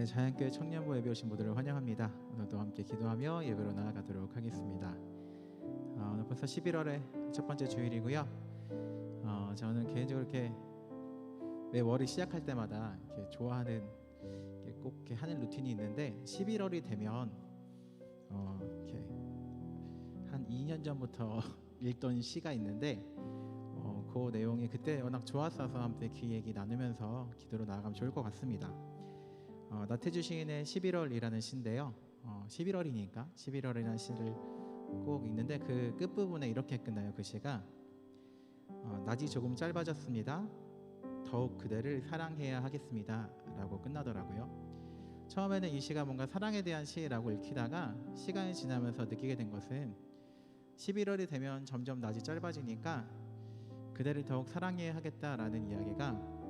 네, 자연교회 청년부 예배 오신 분들을 환영합니다. 오늘도 함께 기도하며 예배로 나아가도록 하겠습니다. 오늘 벌써 11월의 첫 번째 주일이고요. 저는 개인적으로 이렇게 매 월이 시작할 때마다 이렇게 좋아하는 꼭 이렇게 하는 루틴이 있는데 11월이 되면 이렇게 한 2년 전부터 읽던 시가 있는데 그 내용이 그때 워낙 좋았어서 함께 그 얘기 나누면서 기도로 나아가면 좋을 것 같습니다. 나태주 시인의 11월이라는 시인데요. 11월이니까 11월이라는 시를 꼭 읽는데 그 끝부분에 이렇게 끝나요. 그 시가 낮이 조금 짧아졌습니다. 더욱 그대를 사랑해야 하겠습니다 라고 끝나더라고요. 처음에는 이 시가 뭔가 사랑에 대한 시라고 읽히다가 시간이 지나면서 느끼게 된 것은 11월이 되면 점점 낮이 짧아지니까 그대를 더욱 사랑해야 하겠다라는 이야기가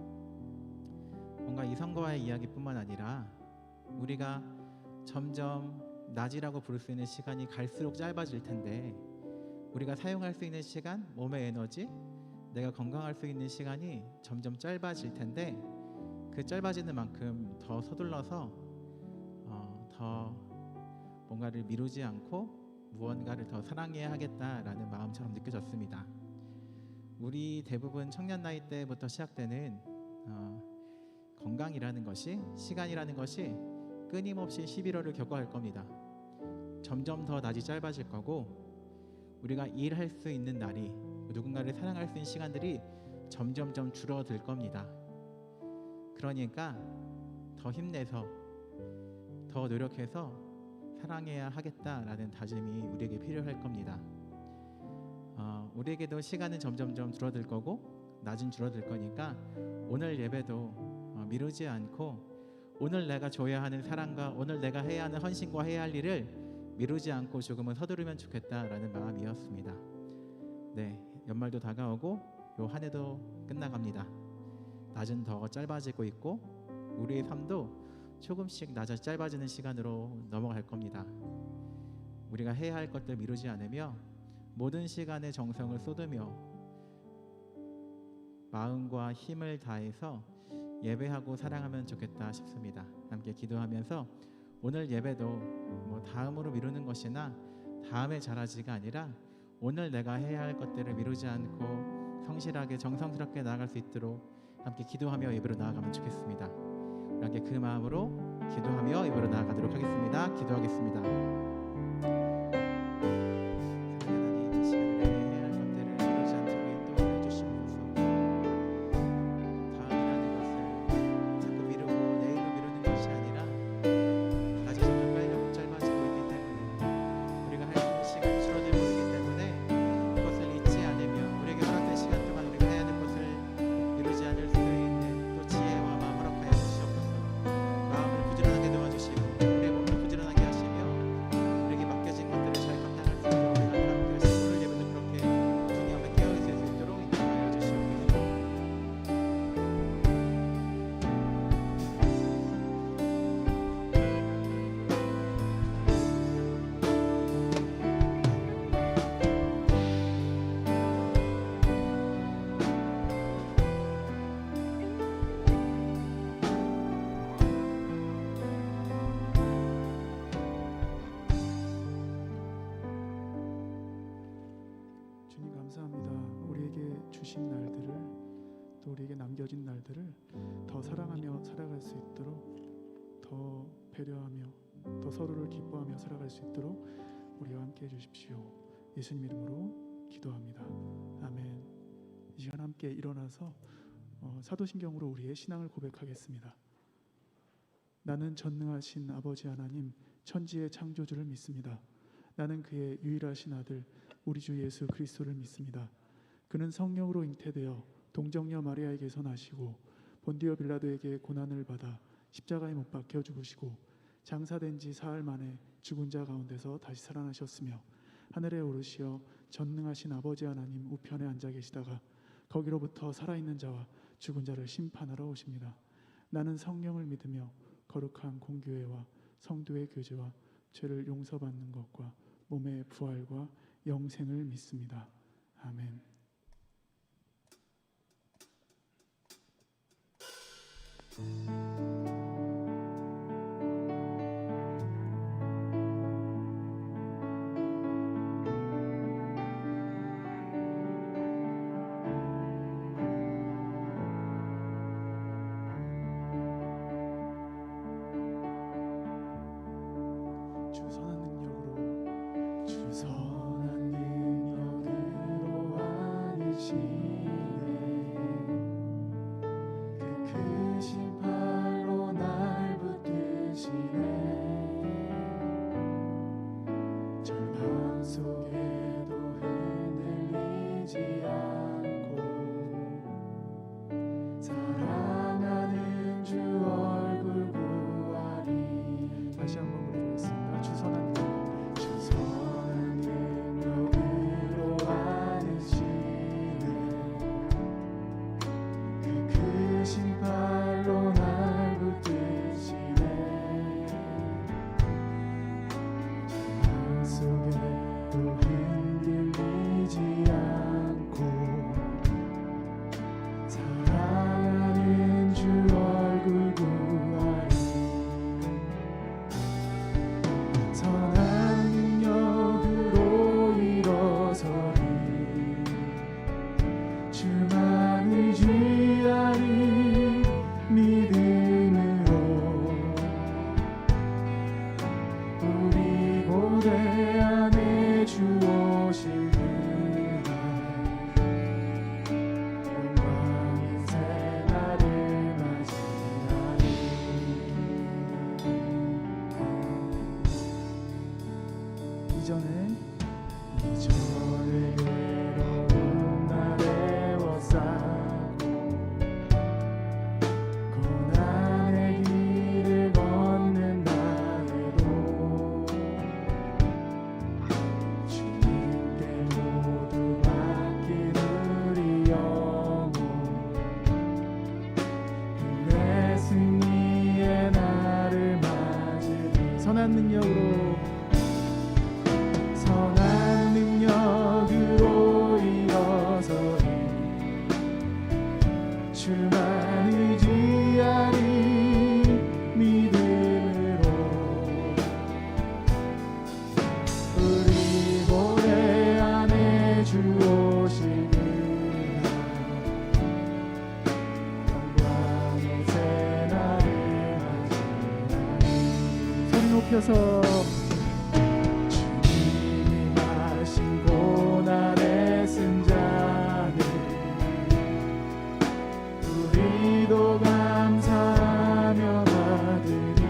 뭔가 이성과의 이야기뿐만 아니라 우리가 점점 낮이라고 부를 수 있는 시간이 갈수록 짧아질 텐데 우리가 사용할 수 있는 시간, 몸의 에너지, 내가 건강할 수 있는 시간이 점점 짧아질 텐데 그 짧아지는 만큼 더 서둘러서 더 뭔가를 미루지 않고 무언가를 더 사랑해야 하겠다라는 마음처럼 느껴졌습니다. 우리 대부분 청년 나이 때부터 시작되는 건강이라는 것이, 시간이라는 것이 끊임없이 11월을 겪어갈 겁니다. 점점 더 낮이 짧아질 거고 우리가 일할 수 있는 날이, 누군가를 사랑할 수 있는 시간들이 점점점 줄어들 겁니다. 그러니까 더 힘내서 더 노력해서 사랑해야 하겠다라는 다짐이 우리에게 필요할 겁니다. 우리에게도 시간은 점점점 줄어들 거고 낮은 줄어들 거니까 오늘 예배도 미루지 않고 오늘 내가 줘야 하는 사랑과 오늘 내가 해야 하는 헌신과 해야 할 일을 미루지 않고 조금은 서두르면 좋겠다라는 마음이었습니다. 네, 연말도 다가오고 요 한 해도 끝나갑니다. 낮은 더 짧아지고 있고 우리의 삶도 조금씩 낮아 짧아지는 시간으로 넘어갈 겁니다. 우리가 해야 할 것들 미루지 않으며 모든 시간에 정성을 쏟으며 마음과 힘을 다해서 예배하고 사랑하면 좋겠다 싶습니다. 함께 기도하면서 오늘 예배도 뭐 다음으로 미루는 것이나 다음에 잘하지가 아니라 오늘 내가 해야 할 것들을 미루지 않고 성실하게 정성스럽게 나아갈 수 있도록 함께 기도하며 예배로 나아가면 좋겠습니다. 함께 그 마음으로 기도하며 예배로 나아가도록 하겠습니다. 기도하겠습니다. 주신 날들을 또 우리에게 남겨진 날들을 더 사랑하며 살아갈 수 있도록 더 배려하며 더 서로를 기뻐하며 살아갈 수 있도록 우리와 함께 해주십시오. 예수님 이름으로 기도합니다. 아멘. 이 시간 함께 일어나서 사도신경으로 우리의 신앙을 고백하겠습니다. 나는 전능하신 아버지 하나님 천지의 창조주를 믿습니다. 나는 그의 유일하신 아들 우리 주 예수 그리스도를 믿습니다. 그는 성령으로 잉태되어 동정녀 마리아에게서 나시고 본디오 빌라도에게 고난을 받아 십자가에 못 박혀 죽으시고 장사된 지 사흘 만에 죽은 자 가운데서 다시 살아나셨으며 하늘에 오르시어 전능하신 아버지 하나님 우편에 앉아 계시다가 거기로부터 살아있는 자와 죽은 자를 심판하러 오십니다. 나는 성령을 믿으며 거룩한 공교회와 성도의 교제와 죄를 용서받는 것과 몸의 부활과 영생을 믿습니다. 아멘. 속에도 흔들리지 않고 사랑하는 주 얼굴 보아리. 다시 한번 부르겠습니다. 주 선한 능력으로 안으시는 그 크신 팔로 날 붙드시네. 속에도 흔들리지 않고 사랑하는 주 얼굴 구하리. 선한 능력으로 일어서리. 주만 의지하리. 믿음으로 우리 고대 안에 주 오실 그날 영광의 새날을 맞이하리. 이전에 외로운 날에 애워싸고 고난의 길을 걷는 나에도 주님께 모두 맡긴 우리 영혼 내 승리의 날을 맞으리. 선한 능력으로 일어서리. 주만 의지하리. 믿음으로 우리 고대 안에 주 오실 그날 영광의 새날을 맞이하리. 소리 높여서 주님이 마신 고난의 쓴잔을 우리도 감사하며 받으리.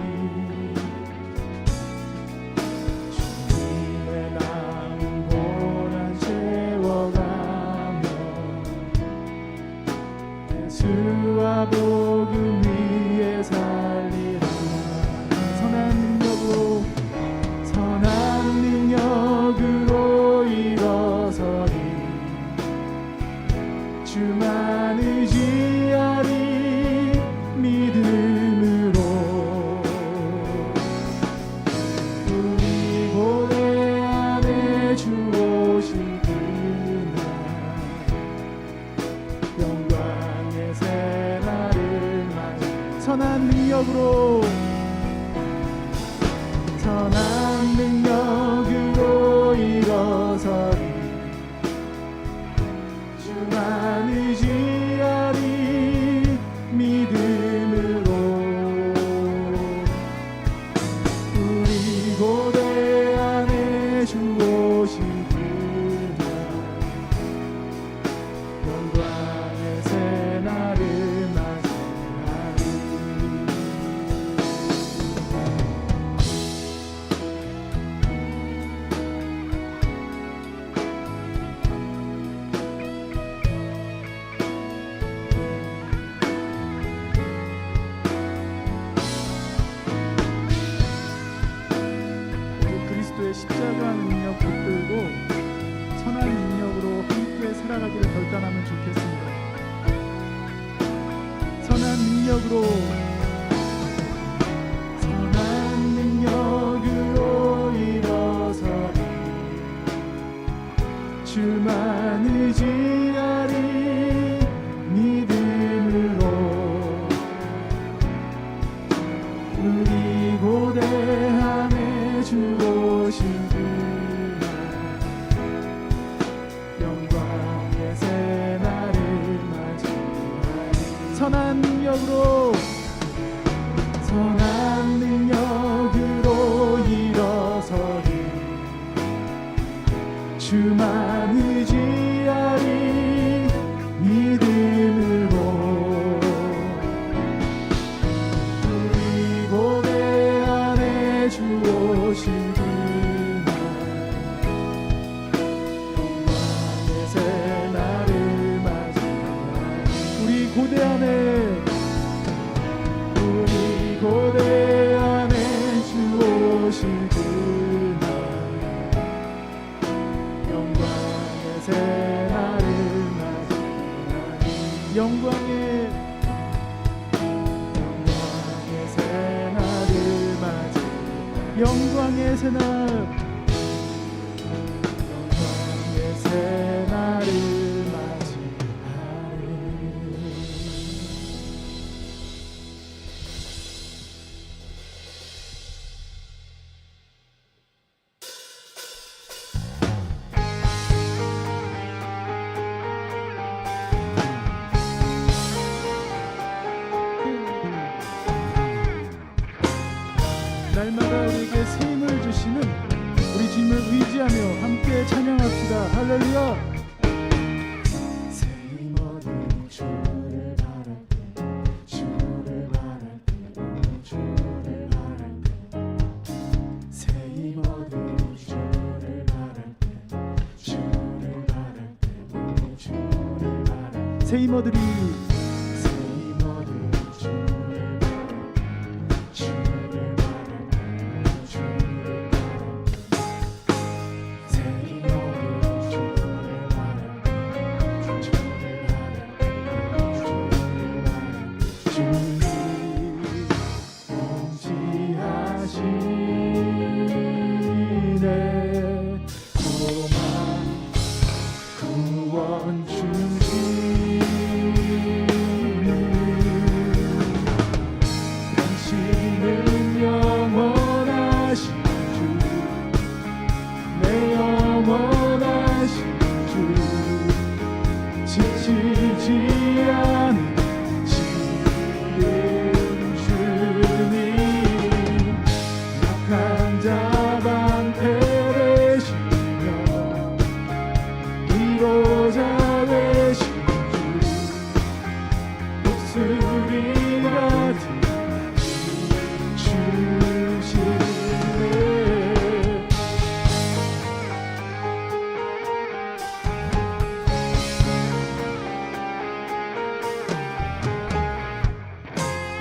주님의 남은 고난 채워가며 예수와 복음 위에 살리라. 선한 능력으로 일어서리. 주만 의지하리. 믿음으로 우리 고대 안에 주 오실 그날 영광의 새날을 맞이. 선한 능력으로 일어서리. 주만 의지하리. 믿음으로 우리 고대 안에 주 오실 그날 영광의 새날을 맞이하리. 그리스도의 십자가 능력 붙들고 선한 능력으로 함께 살아가기를 결단하면 좋겠습니다. 선한 능력으로 일어서리. 주만 의지하리. 믿음으로 우리 고대 안에 주 오실 그날 영광의 새날을 맞이하리. 선한 능력으로 일어서리. 주만 의지하리. 믿음으로 우리 고대 안에 주 오실 그날 영광의 새날을 맞이 영광의 새날 영광의 새날을 맞이하리. 날마다 우리에게 새 힘을 주시는 우리 주님을 의지하며 함께 찬양합시다. 할렐루야. 새 힘 얻은 주를 바랄 때 주를 바랄 때 주를 바랄 때새 힘 얻은 주를 바랄 때 주를 바랄 때 주를 바랄 새 힘 얻으리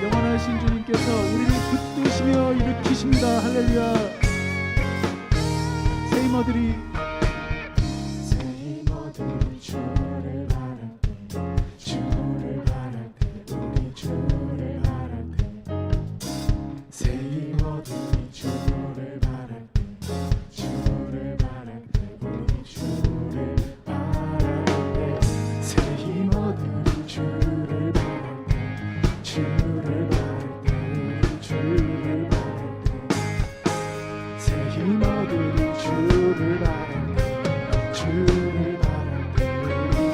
영원하신 주님께서 우리를 붙드시며 일으키십니다. 할렐루야. 새 힘 얻으리 새 힘 얻으리 주를 바랄 때 주를 바랄 때 우리 주를 바랄 때새 힘 얻으리 주를 바랄 때 주를 바랄 때 우리 주를 바랄 때새 힘 얻으리 주를 바랄 때 주를 바랄 때 주를 바랄 때새 힘 얻으리 주를 바랄 때 주를 바랄 때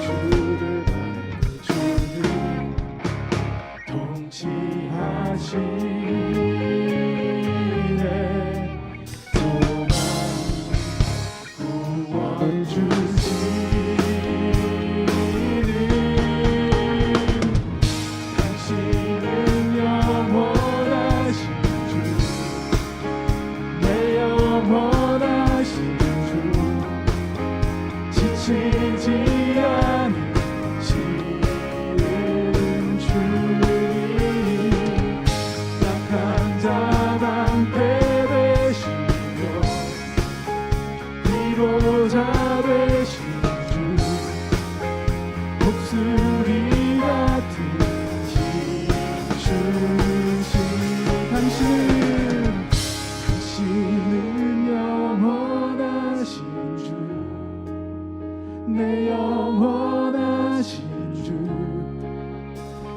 주를 바랄 때 주를 통치하시네 소망 구원 주시는 당신은 영원하신 주내 영원하신 주 지치지 않으시는 주님 약한 자 방패 되시며 위로자 되신 주 목소리 같은 힘 주신 당신은 영원하신 주내 영원하신 주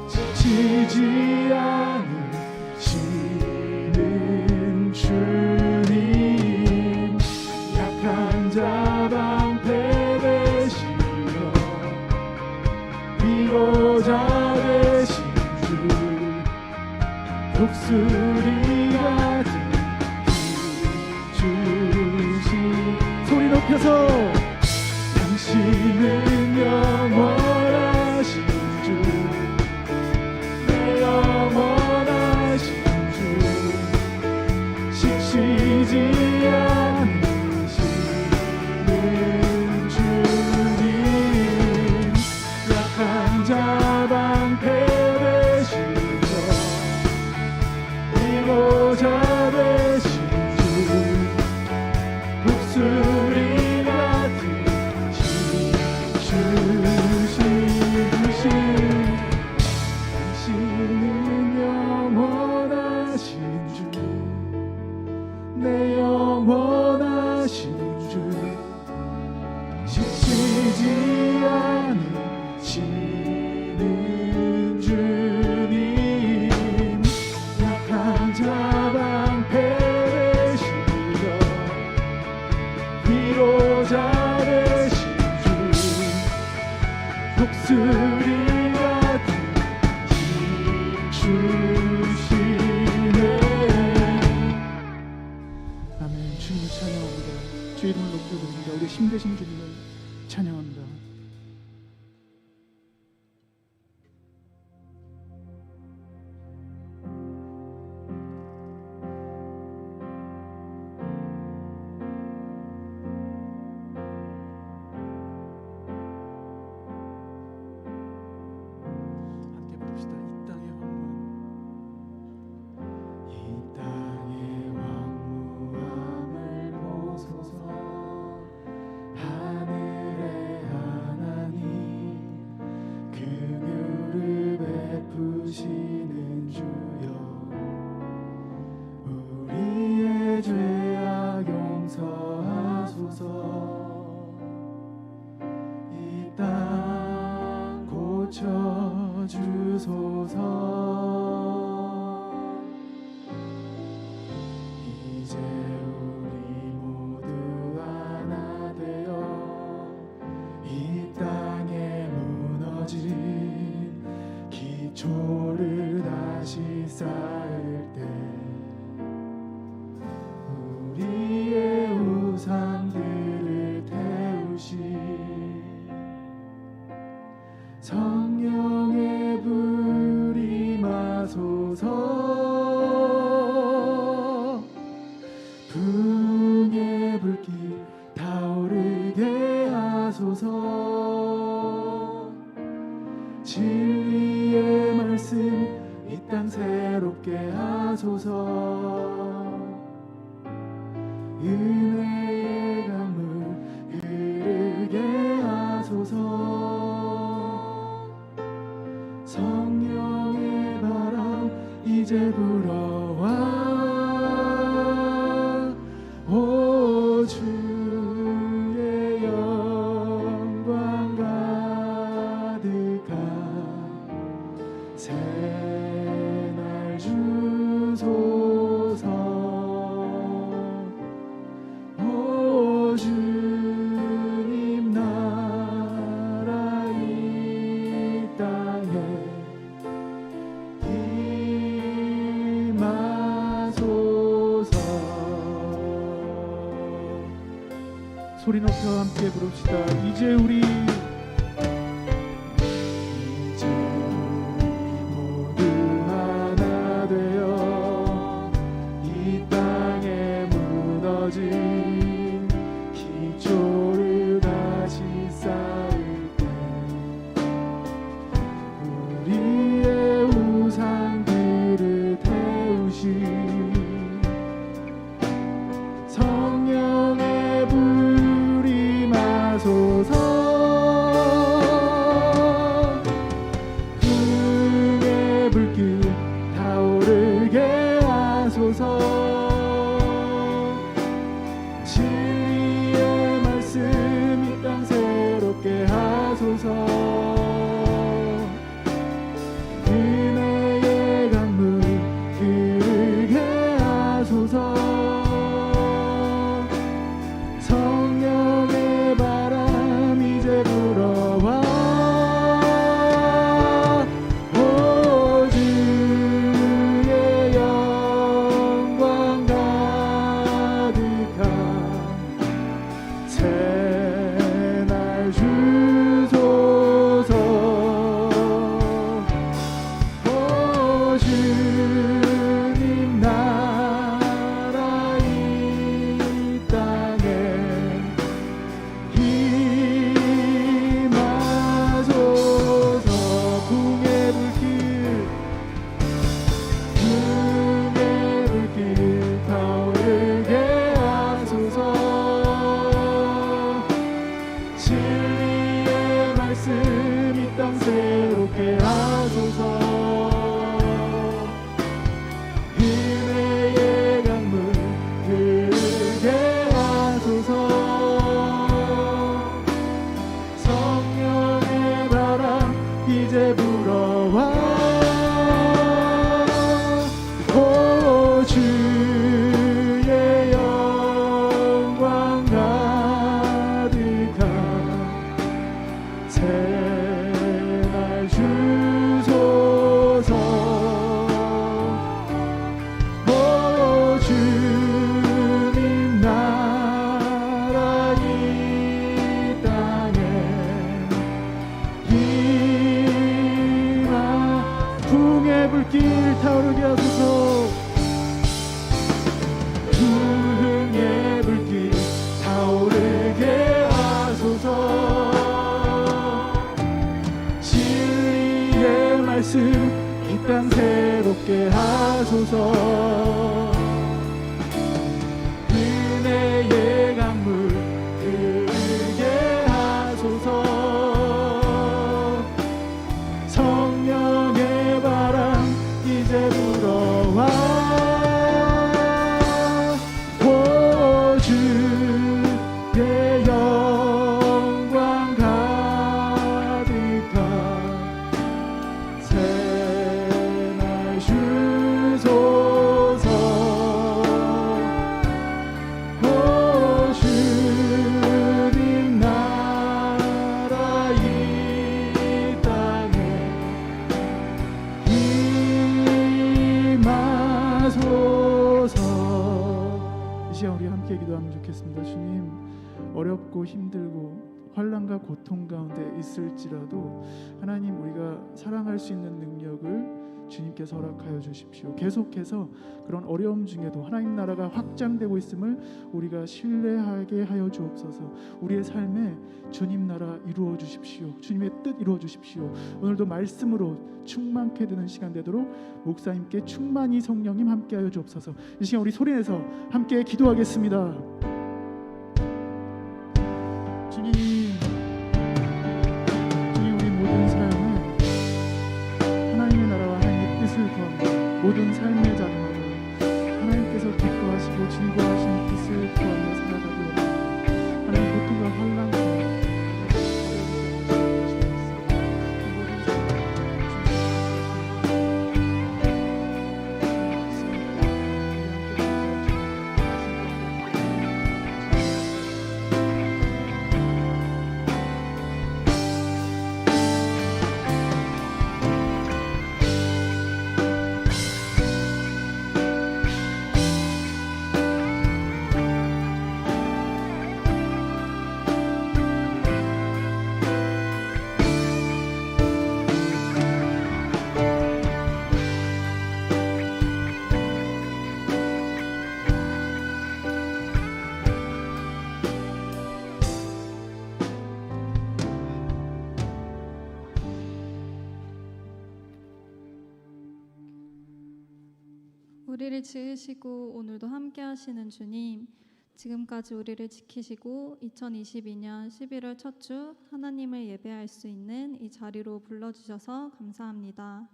지치지 않으시는 주님 약한 자 방패 되시며 위로자 되신 주 독수리 같은 힘 주신 소리 높여서 당신은 영원하신 주내 영원하신 주 지치지 않으시는 주님 약한 자 방패 되시며 위로자 되신 주 목소리 같은 힘 주신 보호자 되신 주 독수리 같은 힘 주시네. 아멘. 주님을 찬양합니다. 주 이름을 높여드립니다. 우리 힘되신 주님을 찬양합니다. 함께 부릅시다. 이 땅의 왕무함을 보소서. 하늘의 하나님 긍휼을 베푸시는 주여 우리의 죄악 용서하소서. 이 땅 고쳐주소서. 이제 우리 모두 하나 되어 이 땅에 무너진 기초를 다시 쌓을 때 우리의 우상들을 태우시 성령의 불이 마소서. 부흥의 불길 타오르게 하소서. 진리의 말씀 이 땅 새롭게 하소서. 은혜의 강물 흐르게 하소서. 성령의 바람 이제 불어와. 오 주의 영광 가득한 새날 주소서. 오 주님 나라 이 땅에 임하소서. 소리 높여 함께 부릅시다. 이제 우리 모두 하나 되어 이 땅에 무너진 기초를 다시 쌓을 때 우리의 우상들을 태우시 성령의 불이 마소서. 긍휼의 불길 타오르게 하소서. 진리의 말씀 이 땅 새롭게 하소서. 은혜의 강물 흐르게 하소서. 성령의 바람이 말씀 이 땅 새롭게 하소서. 은혜의 강물 흐르게 하소서. 성령의 바람 이제 불어와 주의 영광 가득한 새날 주소서. 주님 나라 이 땅에 임하소서. 이 시간 우리 함께 기도하면 좋겠습니다. 주님, 어렵고 힘들고 환난과 고통 가운데 있을지라도 하나님, 우리가 사랑할 수 있는 능력을 주님께서 허락하여 주십시오. 계속해서 그런 어려움 중에도 하나님 나라가 확장되고 있음을 우리가 신뢰하게 하여 주옵소서. 우리의 삶에 주님 나라 이루어 주십시오. 주님의 뜻 이루어 주십시오. 오늘도 말씀으로 충만케 되는 시간 되도록 목사님께 충만히 성령님 함께하여 주옵소서. 이 시간 우리 소리내서 함께 기도하겠습니다. 주님, 우리 모든 삶에 하나님의 나라와 하나님의 뜻을 구합니다. 모든 삶의 자리마다 하나님께서 기뻐하시고 즐거워하시는 뜻을 구하며 살아가기 원합니다. 하나님, 고통과 환난 우리를 지으시고 오늘도 함께 하시는 주님, 지금까지 우리를 지키시고 2022년 11월 첫 주 하나님을 예배할 수 있는 이 자리로 불러주셔서 감사합니다.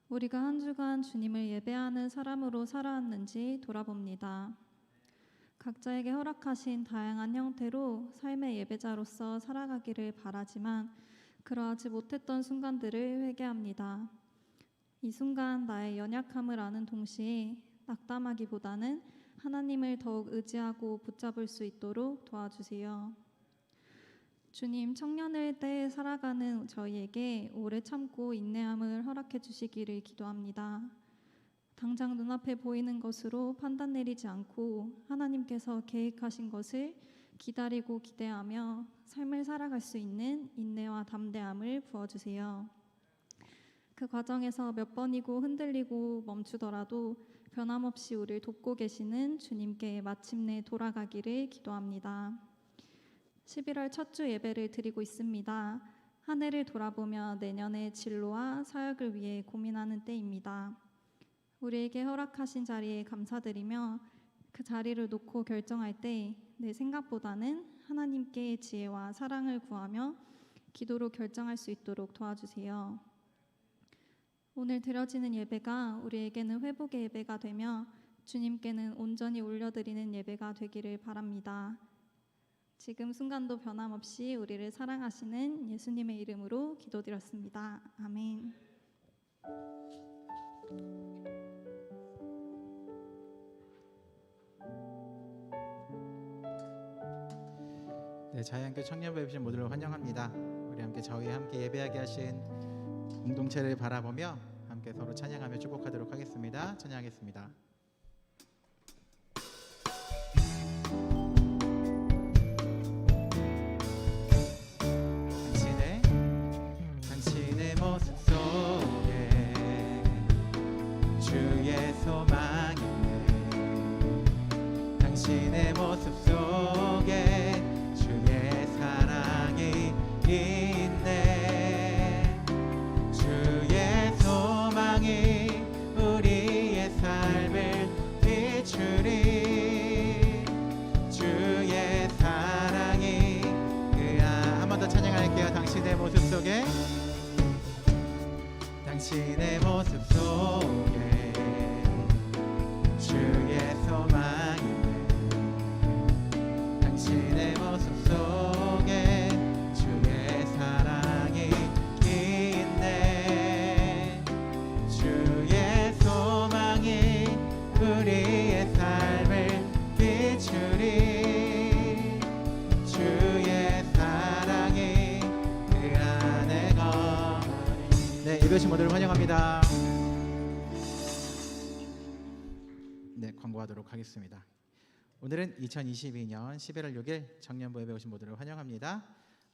우리가 한 주간 주님을 예배하는 사람으로 살아왔는지 돌아봅니다. 각자에게 허락하신 다양한 형태로 삶의 예배자로서 살아가기를 바라지만 그러하지 못했던 순간들을 회개합니다. 이 순간 나의 연약함을 아는 동시에 낙담하기보다는 하나님을 더욱 의지하고 붙잡을 수 있도록 도와주세요. 주님, 청년의 때에 살아가는 저희에게 오래 참고 인내함을 허락해 주시기를 기도합니다. 당장 눈앞에 보이는 것으로 판단 내리지 않고 하나님께서 계획하신 것을 기다리고 기대하며 삶을 살아갈 수 있는 인내와 담대함을 부어주세요. 그 과정에서 몇 번이고 흔들리고 멈추더라도 변함없이 우리를 돕고 계시는 주님께 마침내 돌아가기를 기도합니다. 11월 첫 주 예배를 드리고 있습니다. 한 해를 돌아보며 내년의 진로와 사역을 위해 고민하는 때입니다. 우리에게 허락하신 자리에 감사드리며 그 자리를 놓고 결정할 때 내 생각보다는 하나님께 지혜와 사랑을 구하며 기도로 결정할 수 있도록 도와주세요. 오늘 드려지는 예배가 우리에게는 회복의 예배가 되며 주님께는 온전히 올려드리는 예배가 되기를 바랍니다. 지금 순간도 변함없이 우리를 사랑하시는 예수님의 이름으로 기도드렸습니다. 아멘. 네, 자유한교 청년부에 오신 모두를 환영합니다. 우리 함께 저희 함께 예배하게 하신 공동체를 바라보며 함께 서로 찬양하며 축복하도록 하겠습니다. 찬양하겠습니다. 당신의 모습 속에 주의 소망이 있네. 당신의 모습 속에 주의 사랑이 있네. 주의 오신 분들을 환영합니다. 네, 광고하도록 하겠습니다. 오늘은 2022년 11월 6일 청년부 예배 오신 분들을 환영합니다.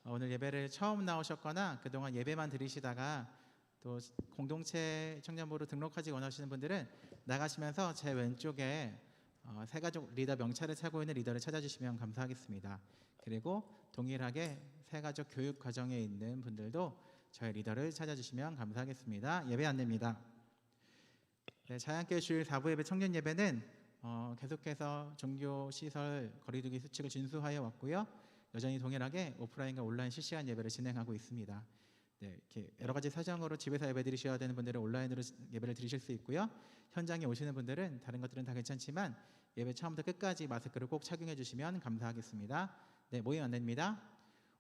오늘 예배를 처음 나오셨거나 그동안 예배만 들으시다가 또 공동체 청년부로 등록하지 원하시는 분들은 나가시면서 제 왼쪽에 새가족 리더 명찰을 차고 있는 리더를 찾아주시면 감사하겠습니다. 그리고 동일하게 새가족 교육 과정에 있는 분들도 저희 리더를 찾아주시면 감사하겠습니다. 예배 안내입니다. 네, 자연교회 주일 4부 예배 청년 예배는 계속해서 종교시설 거리두기 수칙을 준수하여 왔고요. 여전히 동일하게 오프라인과 온라인 실시간 예배를 진행하고 있습니다. 네, 이렇게 여러 가지 사정으로 집에서 예배 드리셔야 되는 분들은 온라인으로 예배를 드리실 수 있고요. 현장에 오시는 분들은 다른 것들은 다 괜찮지만 예배 처음부터 끝까지 마스크를 꼭 착용해 주시면 감사하겠습니다. 네, 모임 안내입니다.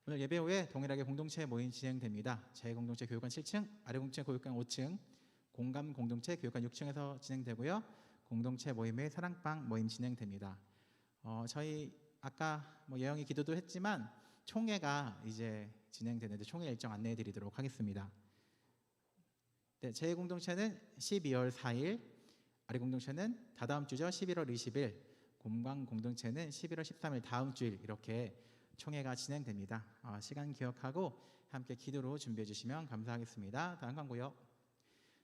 오늘 예배 후에 동일하게 공동체 모임 진행됩니다. 제 공동체 교육관 7층, 아래 공동체 교육관 5층, 공감 공동체 교육관 6층에서 진행되고요. 공동체 모임의 사랑방 모임 진행됩니다. 저희 아까 예영이 기도도 했지만 총회가 이제 진행되는데 총회 일정 안내해 드리도록 하겠습니다. 네, 제 공동체는 12월 4일, 아래 공동체는 다다음 주죠. 11월 20일, 공감 공동체는 11월 13일 다음 주일 이렇게 총회가 진행됩니다. 시간 기억하고 함께 기도로 준비해 주시면 감사하겠습니다. 다음 광고요.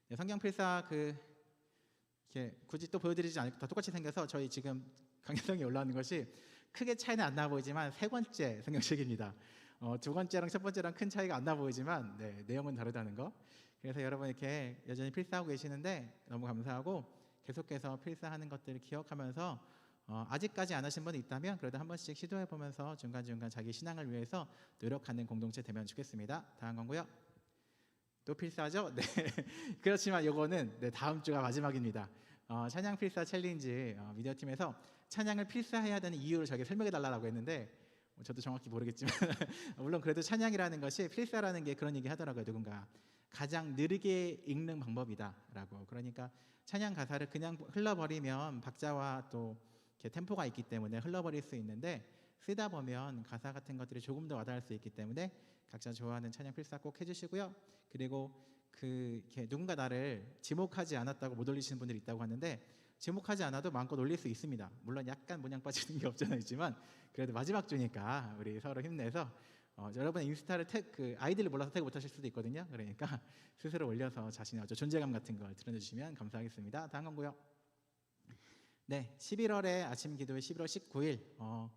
네, 성경 필사 이렇게 굳이 또 보여드리지 않고 다 똑같이 생겨서 저희 지금 강연성이 올라오는 것이 크게 차이는 안 나 보이지만 세 번째 성경책입니다. 두 번째랑 첫 번째랑 큰 차이가 안 나 보이지만 네, 내용은 다르다는 거. 그래서 여러분 이렇게 여전히 필사하고 계시는데 너무 감사하고 계속해서 필사하는 것들을 기억하면서 아직까지 안 하신 분이 있다면 그래도 한 번씩 시도해 보면서 중간중간 자기 신앙을 위해서 노력하는 공동체 되면 좋겠습니다. 다음 광고요. 또 필사하죠? 네. 그렇지만 요거는 네, 다음 주가 마지막입니다. 찬양 필사 챌린지 미디어팀에서 찬양을 필사해야 되는 이유를 저에게 설명해 달라고 했는데 저도 정확히 모르겠지만 물론 그래도 찬양이라는 것이 필사라는 게 그런 얘기 하더라고요. 누군가 가장 느리게 읽는 방법이다라고. 그러니까 찬양 가사를 그냥 흘러버리면 박자와 또 이렇게 템포가 있기 때문에 흘러버릴 수 있는데 쓰다 보면 가사 같은 것들이 조금 더 와닿을 수 있기 때문에 각자 좋아하는 찬양 필사 꼭 해주시고요. 그리고 이렇게 누군가 나를 지목하지 않았다고 못 올리시는 분들이 있다고 하는데 지목하지 않아도 마음껏 올릴 수 있습니다. 물론 약간 모양 빠지는 게 없잖아요. 있지만 그래도 마지막 주니까 우리 서로 힘내서 여러분의 인스타를 아이디를 몰라서 태그 못하실 수도 있거든요. 그러니까 스스로 올려서 자신의 존재감 같은 걸 드러내주시면 감사하겠습니다. 다음 광고요. 네, 11월에 아침 기도회 11월 19일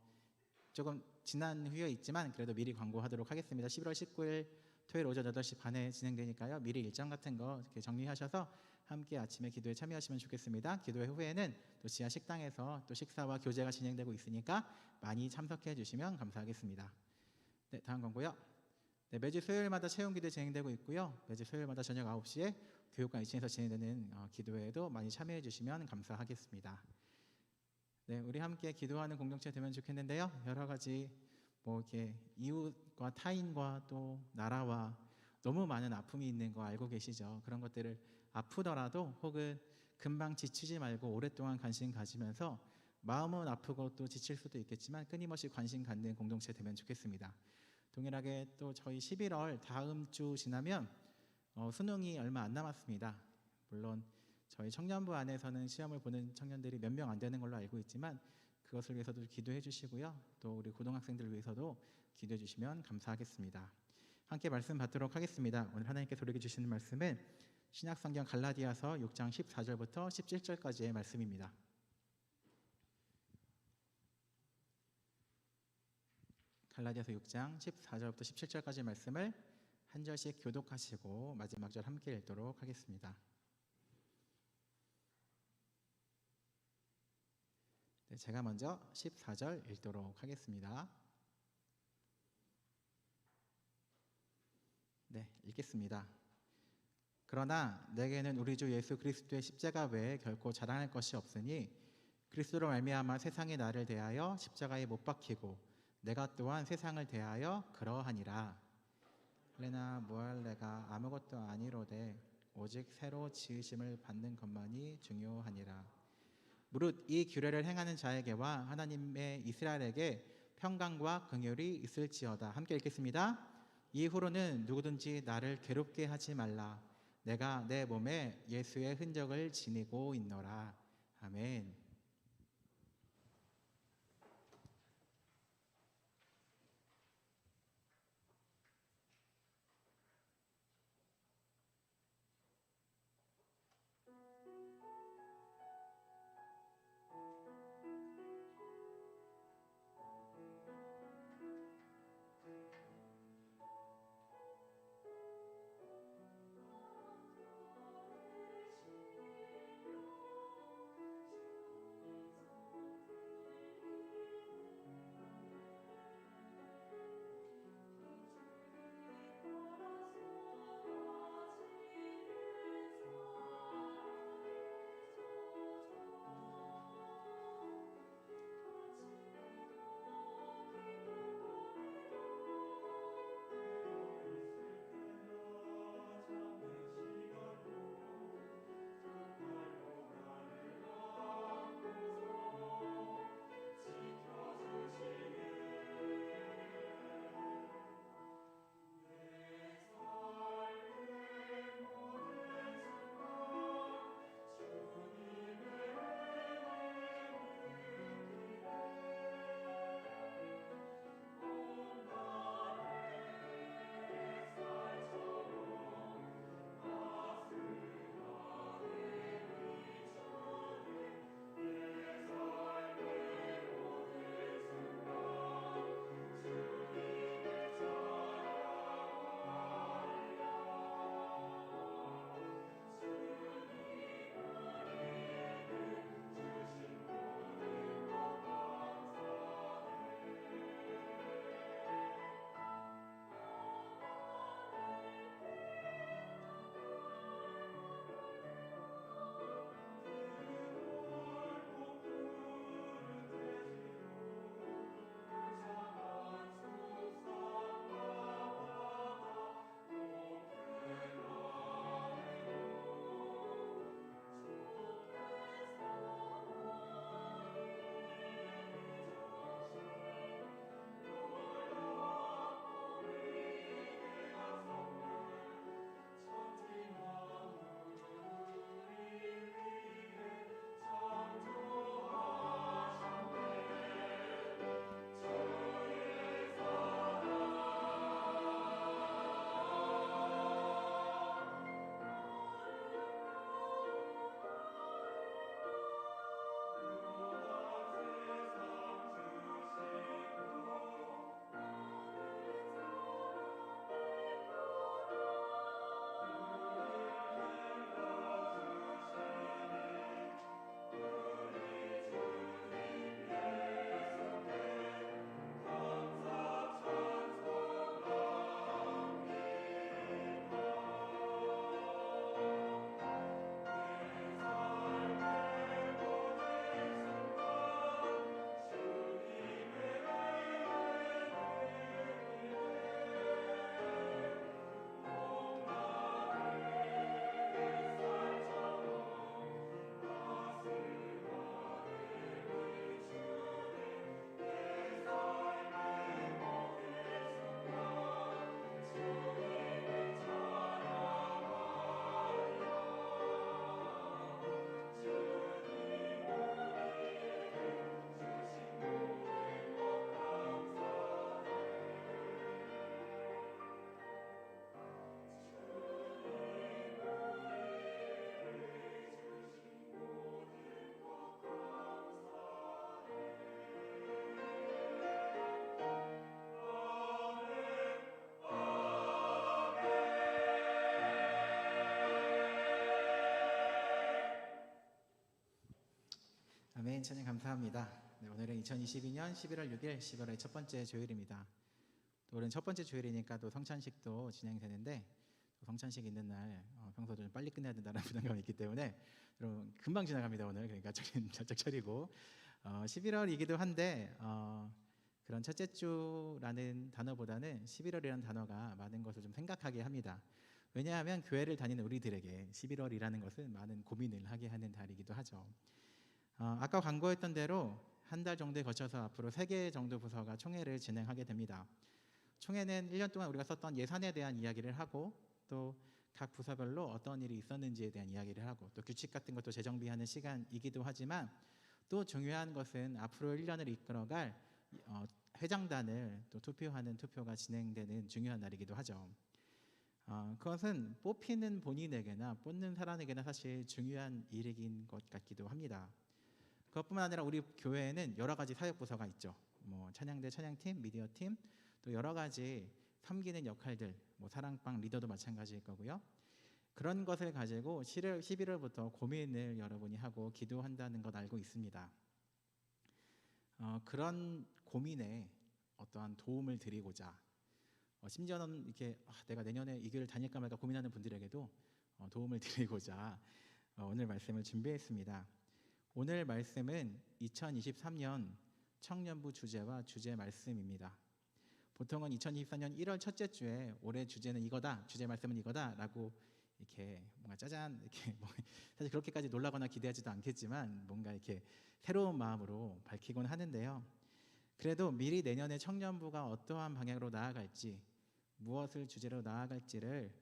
조금 지난 후에 있지만 그래도 미리 광고하도록 하겠습니다. 11월 19일 토요일 오전 8시 반에 진행되니까요. 미리 일정 같은 거 이렇게 정리하셔서 함께 아침에 기도에 참여하시면 좋겠습니다. 기도회 후에는 또 지하 식당에서 또 식사와 교제가 진행되고 있으니까 많이 참석해 주시면 감사하겠습니다. 네, 다음 광고요. 네, 매주 수요일마다 체험 기도 진행되고 있고요. 매주 수요일마다 저녁 9시에 교육관 2층에서 진행되는 기도회에도 많이 참여해 주시면 감사하겠습니다. 네, 우리 함께 기도하는 공동체 되면 좋겠는데요. 여러 가지 이렇게 이웃과 타인과 또 나라와 너무 많은 아픔이 있는 거 알고 계시죠? 그런 것들을 아프더라도 혹은 금방 지치지 말고 오랫동안 관심 가지면서 마음은 아프고 또 지칠 수도 있겠지만 끊임없이 관심 갖는 공동체 되면 좋겠습니다. 동일하게 또 저희 11월 다음 주 지나면 수능이 얼마 안 남았습니다. 물론 저희 청년부 안에서는 시험을 보는 청년들이 몇 명 안 되는 걸로 알고 있지만 그것을 위해서도 기도해 주시고요. 또 우리 고등학생들을 위해서도 기도해 주시면 감사하겠습니다. 함께 말씀 받도록 하겠습니다. 오늘 하나님께서 우리에게 주시는 말씀은 신약성경 갈라디아서 6장 14절부터 17절까지의 말씀입니다. 갈라디아서 6장 14절부터 17절까지의 말씀을 한 절씩 교독하시고 마지막 절 함께 읽도록 하겠습니다. 네, 제가 먼저 14절 읽도록 하겠습니다. 네, 읽겠습니다. 그러나 내게는 우리 주 예수 그리스도의 십자가 외에 결코 자랑할 것이 없으니 그리스도로 말미암아 세상이 나를 대하여 십자가에 못 박히고 내가 또한 세상을 대하여 그러하니라. 할례나 무할례가 아무것도 아니로되 오직 새로 지으심을 받는 것만이 중요하니라. 무릇 이 규례를 행하는 자에게와 하나님의 이스라엘에게 평강과 긍휼이 있을지어다. 함께 읽겠습니다. 이후로는 누구든지 나를 괴롭게 하지 말라. 내가 내 몸에 예수의 흔적을 지니고 있노라. 아멘. 아멘. 찬양 감사합니다. 네, 오늘은 2022년 11월 6일 11월의 첫 번째 주일입니다. 또 오늘은 첫 번째 주일이니까 또 성찬식도 진행되는데 또 성찬식 있는 날 평소 좀 빨리 끝내야 된다는 부담감이 있기 때문에 여러분 금방 지나갑니다. 오늘 그러니까 저쪽 차리고 11월이기도 한데 그런 첫째 주라는 단어보다는 11월이라는 단어가 많은 것을 좀 생각하게 합니다. 왜냐하면 교회를 다니는 우리들에게 11월이라는 것은 많은 고민을 하게 하는 달이기도 하죠. 아까 광고했던 대로 한 달 정도에 거쳐서 앞으로 3개 정도 부서가 총회를 진행하게 됩니다. 총회는 1년 동안 우리가 썼던 예산에 대한 이야기를 하고 또 각 부서별로 어떤 일이 있었는지에 대한 이야기를 하고 또 규칙 같은 것도 재정비하는 시간이기도 하지만 또 중요한 것은 앞으로 1년을 이끌어갈 회장단을 또 투표하는 투표가 진행되는 중요한 날이기도 하죠. 그것은 뽑히는 본인에게나 뽑는 사람에게나 사실 중요한 일인 것 같기도 합니다. 그것뿐만 아니라 우리 교회에는 여러 가지 사역 부서가 있죠. 뭐 찬양대 찬양팀, 미디어팀, 또 여러 가지 섬기는 역할들, 뭐 사랑방 리더도 마찬가지일 거고요. 그런 것을 가지고 11월부터 고민을 여러분이 하고 기도한다는 것 알고 있습니다. 그런 고민에 어떠한 도움을 드리고자 심지어는 이렇게 내가 내년에 이 교회를 다닐까 말까 고민하는 분들에게도 도움을 드리고자 오늘 말씀을 준비했습니다. 오늘 말씀은 2023년 청년부 주제와 주제 말씀입니다. 보통은 2024년 1월 첫째 주에 올해 주제는 이거다, 주제 말씀은 이거다라고 이렇게 뭔가 짜잔 이렇게 사실 그렇게까지 놀라거나 기대하지도 않겠지만 뭔가 이렇게 새로운 마음으로 밝히곤 하는데요. 그래도 미리 내년에 청년부가 어떠한 방향으로 나아갈지, 무엇을 주제로 나아갈지를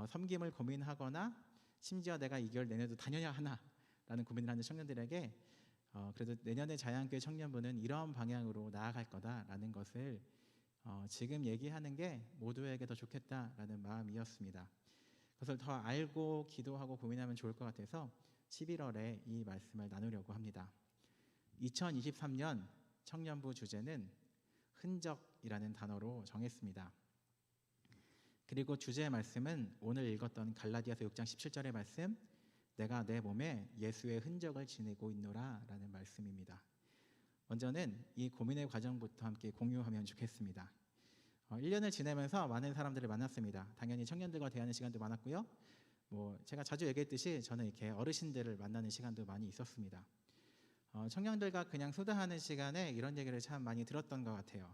섬김을 고민하거나 심지어 내가 이 교회를 내년에도 다녀야 하나라는 고민을 하는 청년들에게 그래도 내년에 자유한교회 청년부는 이런 방향으로 나아갈 거다라는 것을 지금 얘기하는 게 모두에게 더 좋겠다라는 마음이었습니다. 그것을 더 알고 기도하고 고민하면 좋을 것 같아서 11월에 이 말씀을 나누려고 합니다. 2023년 청년부 주제는 흔적이라는 단어로 정했습니다. 그리고 주제의 말씀은 오늘 읽었던 갈라디아서 6장 17절의 말씀, 내가 내 몸에 예수의 흔적을 지니고 있노라 라는 말씀입니다. 먼저는 이 고민의 과정부터 함께 공유하면 좋겠습니다. 1년을 지내면서 많은 사람들을 만났습니다. 당연히 청년들과 대하는 시간도 많았고요. 제가 자주 얘기했듯이 저는 이렇게 어르신들을 만나는 시간도 많이 있었습니다. 청년들과 그냥 수다하는 시간에 이런 얘기를 참 많이 들었던 것 같아요.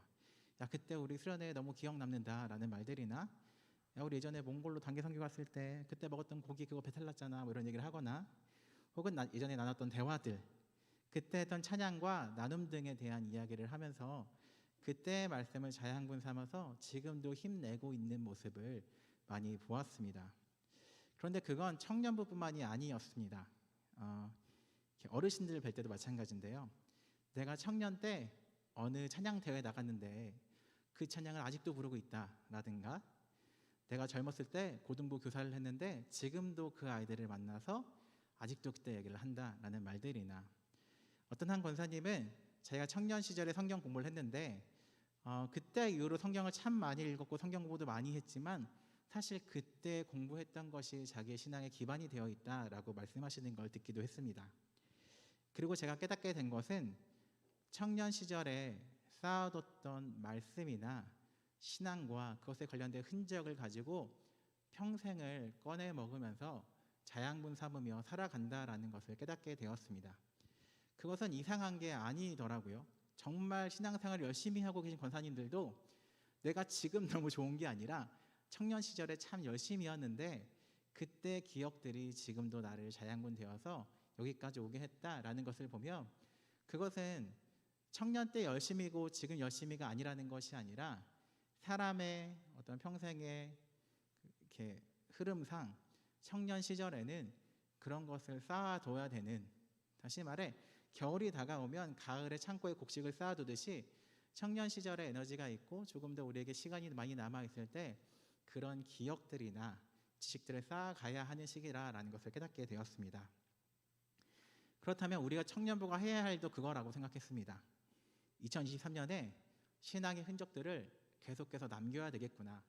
야, 그때 우리 수련회 너무 기억 남는다라는 말들이나, 야, 우리 예전에 몽골로 단기 선교 갔을 때 그때 먹었던 고기 그거 배탈 났잖아, 이런 얘기를 하거나, 혹은 예전에 나눴던 대화들, 그때 했던 찬양과 나눔 등에 대한 이야기를 하면서 그때의 말씀을 자양분 삼아서 지금도 힘내고 있는 모습을 많이 보았습니다. 그런데 그건 청년부뿐만이 아니었습니다. 어르신들 뵐 때도 마찬가지인데요. 내가 청년 때 어느 찬양 대회에 나갔는데 그 찬양을 아직도 부르고 있다라든가, 내가 젊었을 때 고등부 교사를 했는데 지금도 그 아이들을 만나서 아직도 그때 얘기를 한다라는 말들이나, 어떤 한 권사님은 자기가 청년 시절에 성경 공부를 했는데 그때 이후로 성경을 참 많이 읽었고 성경 공부도 많이 했지만 사실 그때 공부했던 것이 자기의 신앙의 기반이 되어 있다라고 말씀하시는 걸 듣기도 했습니다. 그리고 제가 깨닫게 된 것은 청년 시절에 쌓아뒀던 말씀이나 신앙과 그것에 관련된 흔적을 가지고 평생을 꺼내 먹으면서 자양분 삼으며 살아간다라는 것을 깨닫게 되었습니다. 그것은 이상한 게 아니더라고요. 정말 신앙생활을 열심히 하고 계신 권사님들도 내가 지금 너무 좋은 게 아니라 청년 시절에 참 열심히였는데 그때 기억들이 지금도 나를 자양분 되어서 여기까지 오게 했다라는 것을 보면, 그것은 청년 때 열심히고 지금 열심히가 아니라는 것이 아니라 사람의 어떤 평생의 이렇게 흐름상 청년 시절에는 그런 것을 쌓아둬야 되는, 다시 말해 겨울이 다가오면 가을에 창고에 곡식을 쌓아두듯이 청년 시절에 에너지가 있고 조금 더 우리에게 시간이 많이 남아있을 때 그런 기억들이나 지식들을 쌓아가야 하는 시기라는 것을 깨닫게 되었습니다. 그렇다면 우리가 청년부가 해야 할 일도 그거라고 생각했습니다. 2023년에 신앙의 흔적들을 계속해서 남겨야 되겠구나.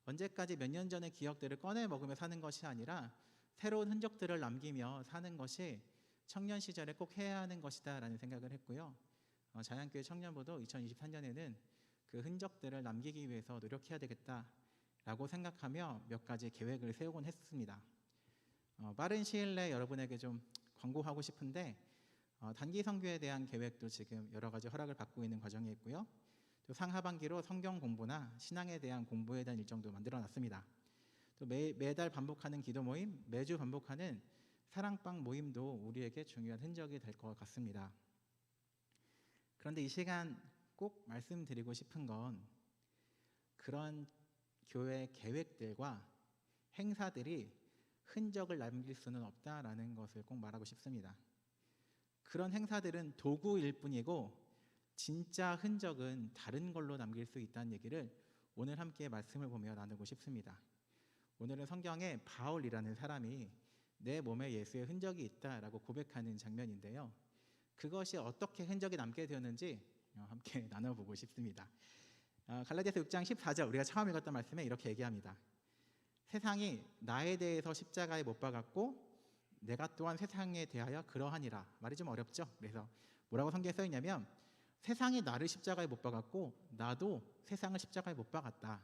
언제까지 몇 년 전의 기억들을 꺼내 먹으며 사는 것이 아니라 새로운 흔적들을 남기며 사는 것이 청년 시절에 꼭 해야 하는 것이다 라는 생각을 했고요. 자양교회 청년부도 2023년에는 그 흔적들을 남기기 위해서 노력해야 되겠다라고 생각하며 몇 가지 계획을 세우곤 했습니다. 빠른 시일 내에 여러분에게 좀 광고하고 싶은데 단기 선교에 대한 계획도 지금 여러 가지 허락을 받고 있는 과정에 있고요. 또 상하반기로 성경 공부나 신앙에 대한 공부에 대한 일정도 만들어놨습니다. 또 매달 반복하는 기도 모임, 매주 반복하는 사랑방 모임도 우리에게 중요한 흔적이 될 것 같습니다. 그런데 이 시간 꼭 말씀드리고 싶은 건 그런 교회 계획들과 행사들이 흔적을 남길 수는 없다라는 것을 꼭 말하고 싶습니다. 그런 행사들은 도구일 뿐이고 진짜 흔적은 다른 걸로 남길 수 있다는 얘기를 오늘 함께 말씀을 보며 나누고 싶습니다. 오늘은 성경에 바울이라는 사람이 내 몸에 예수의 흔적이 있다라고 고백하는 장면인데요. 그것이 어떻게 흔적이 남게 되었는지 함께 나눠보고 싶습니다. 갈라디아서 6장 14절 우리가 처음 읽었던 말씀에 이렇게 얘기합니다. 세상이 나에 대해서 십자가에 못 박았고 내가 또한 세상에 대하여 그러하니라. 말이 좀 어렵죠? 그래서 뭐라고 성경에 써 있냐면 세상이 나를 십자가에 못 박았고 나도 세상을 십자가에 못 박았다.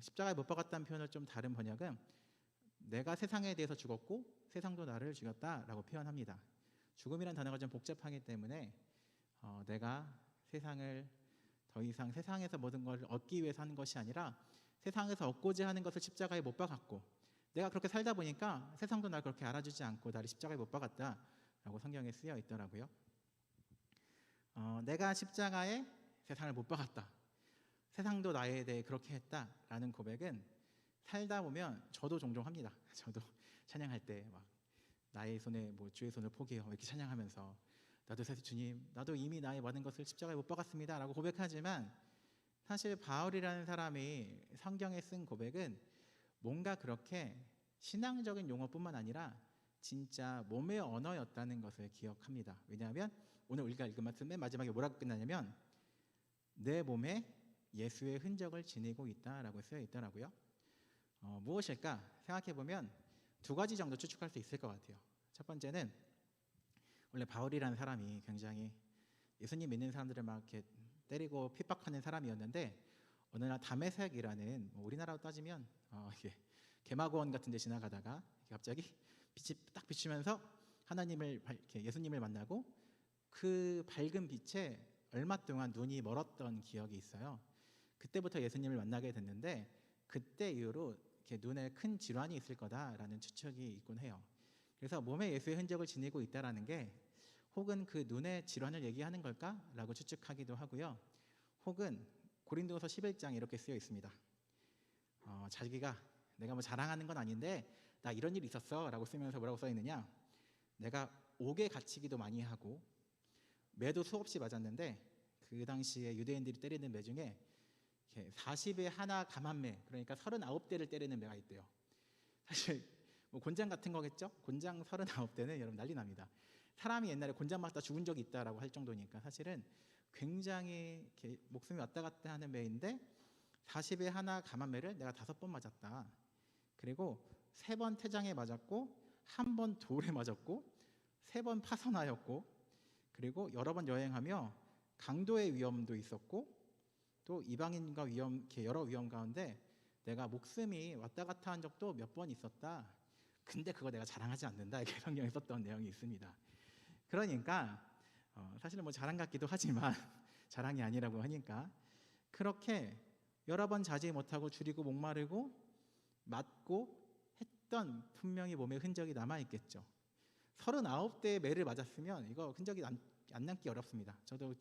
십자가에 못 박았다는 표현을 좀 다른 번역은 내가 세상에 대해서 죽었고 세상도 나를 죽였다라고 표현합니다. 죽음이라는 단어가 좀 복잡하기 때문에 내가 세상을 더 이상 세상에서 모든 걸 얻기 위해서 하는 것이 아니라 세상에서 얻고자 하는 것을 십자가에 못 박았고 내가 그렇게 살다 보니까 세상도 날 그렇게 알아주지 않고 나를 십자가에 못 박았다라고 성경에 쓰여 있더라고요. 내가 십자가에 세상을 못 박았다. 세상도 나에 대해 그렇게 했다라는 고백은 살다 보면 저도 종종 합니다. 저도 찬양할 때 막 나의 손에 주의 손을 포기해요 이렇게 찬양하면서 나도 사실 주님 나도 이미 나의 모든 것을 십자가에 못 박았습니다라고 고백하지만 사실 바울이라는 사람이 성경에 쓴 고백은 뭔가 그렇게 신앙적인 용어뿐만 아니라 진짜 몸의 언어였다는 것을 기억합니다. 왜냐하면 오늘 우리가 읽은 말씀 맨 마지막에 뭐라고 끝나냐면 내 몸에 예수의 흔적을 지니고 있다라고 쓰여 있더라고요. 무엇일까 생각해보면 두 가지 정도 추측할 수 있을 것 같아요. 첫 번째는 원래 바울이라는 사람이 굉장히 예수님 믿는 사람들을 막 이렇게 때리고 핍박하는 사람이었는데 어느 날 다메섹이라는 우리나라로 따지면 이게 개마고원 같은 데 지나가다가 갑자기 빛이 딱 비추면서 하나님을 이렇게 예수님을 만나고 그 밝은 빛에 얼마 동안 눈이 멀었던 기억이 있어요. 그때부터 예수님을 만나게 됐는데 그때 이후로 이렇게 눈에 큰 질환이 있을 거다라는 추측이 있곤 해요. 그래서 몸에 예수의 흔적을 지니고 있다라는 게 혹은 그 눈의 질환을 얘기하는 걸까라고 추측하기도 하고요. 혹은 고린도서 11장에 이렇게 쓰여 있습니다. 자기가 내가 뭐 자랑하는 건 아닌데 나 이런 일이 있었어 라고 쓰면서 뭐라고 써 있느냐, 내가 옥에 갇히기도 많이 하고 매도 수없이 맞았는데 그 당시에 유대인들이 때리는 매 중에 40에 하나 감한매, 그러니까 39대를 때리는 매가 있대요. 사실 뭐 곤장 같은 거겠죠? 곤장 39대는 여러분 난리 납니다. 사람이 옛날에 곤장 맞다 죽은 적이 있다라고 할 정도니까 사실은 굉장히 이렇게 목숨이 왔다 갔다 하는 매인데 40에 하나 감한매를 내가 5번 맞았다. 그리고 3번 태장에 맞았고 1번 돌에 맞았고 3번 파선하였고 그리고 여러 번 여행하며 강도의 위험도 있었고 또 이방인과 이렇게 여러 위험 가운데 내가 목숨이 왔다 갔다 한 적도 몇 번 있었다. 근데 그거 내가 자랑하지 않는다. 이렇게 성경에 썼던 내용이 있습니다. 그러니까 사실은 뭐 자랑 같기도 하지만 자랑이 아니라고 하니까 그렇게 여러 번 자지 못하고 줄이고 목마르고 맞고 했던 분명히 몸에 흔적이 남아있겠죠. 39대의 매를 맞았으면 이거 흔적이 안 남기 어렵습니다. 저도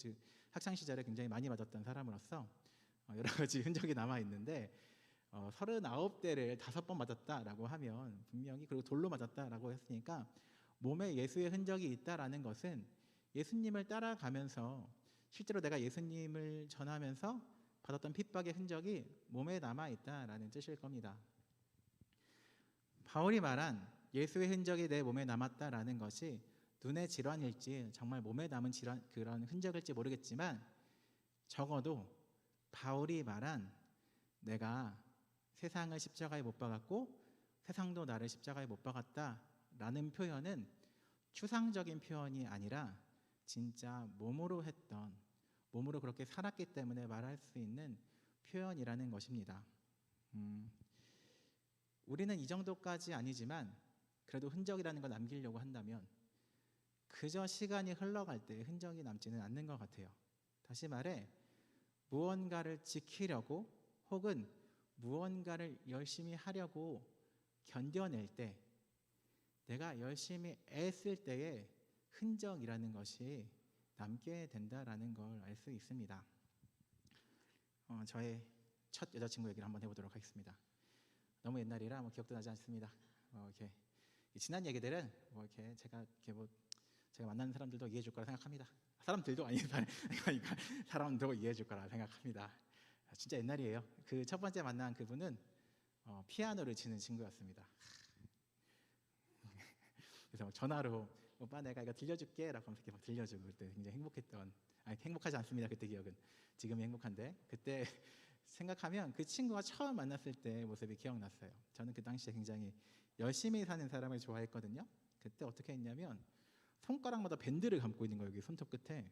학창시절에 굉장히 많이 맞았던 사람으로서 여러 가지 흔적이 남아있는데 39대를 5번 맞았다라고 하면 분명히, 그리고 돌로 맞았다라고 했으니까 몸에 예수의 흔적이 있다라는 것은 예수님을 따라가면서 실제로 내가 예수님을 전하면서 받았던 핍박의 흔적이 몸에 남아있다라는 뜻일 겁니다. 바울이 말한 예수의 흔적이 내 몸에 남았다라는 것이 눈의 질환일지 정말 몸에 남은 그런 흔적일지 모르겠지만 적어도 바울이 말한 내가 세상을 십자가에 못 박았고 세상도 나를 십자가에 못 박았다라는 표현은 추상적인 표현이 아니라 진짜 몸으로 그렇게 살았기 때문에 말할 수 있는 표현이라는 것입니다. 우리는 이 정도까지 아니지만 그래도 흔적이라는 걸 남기려고 한다면 그저 시간이 흘러갈 때 흔적이 남지는 않는 것 같아요. 다시 말해 무언가를 지키려고 혹은 무언가를 열심히 하려고 견뎌낼 때, 내가 열심히 애쓸 때의 흔적이라는 것이 남게 된다라는 걸 알 수 있습니다. 저의 첫 여자친구 얘기를 한번 해보도록 하겠습니다. 너무 옛날이라 뭐 기억도 나지 않습니다. 이렇게 지난 얘기들은 뭐 이렇게 제가 제가 만나는 사람들도 이해해 줄 거라 생각합니다. 사람들도 아니니까 사람도 이해해 줄 거라 생각합니다. 진짜 옛날이에요. 그 첫 번째 만난 그분은 피아노를 치는 친구였습니다. 그래서 막 전화로 오빠 내가 이거 들려줄게라고 하면서 이렇게 막 들려주고 그때 굉장히 행복했던, 아니 행복하지 않습니다. 그때 기억은 지금이 행복한데 그때 생각하면 그 친구가 처음 만났을 때 모습이 기억났어요. 저는 그 당시에 굉장히 열심히 사는 사람을 좋아했거든요. 그때 어떻게 했냐면 손가락마다 밴드를 감고 있는 거예요. 여기 손톱 끝에.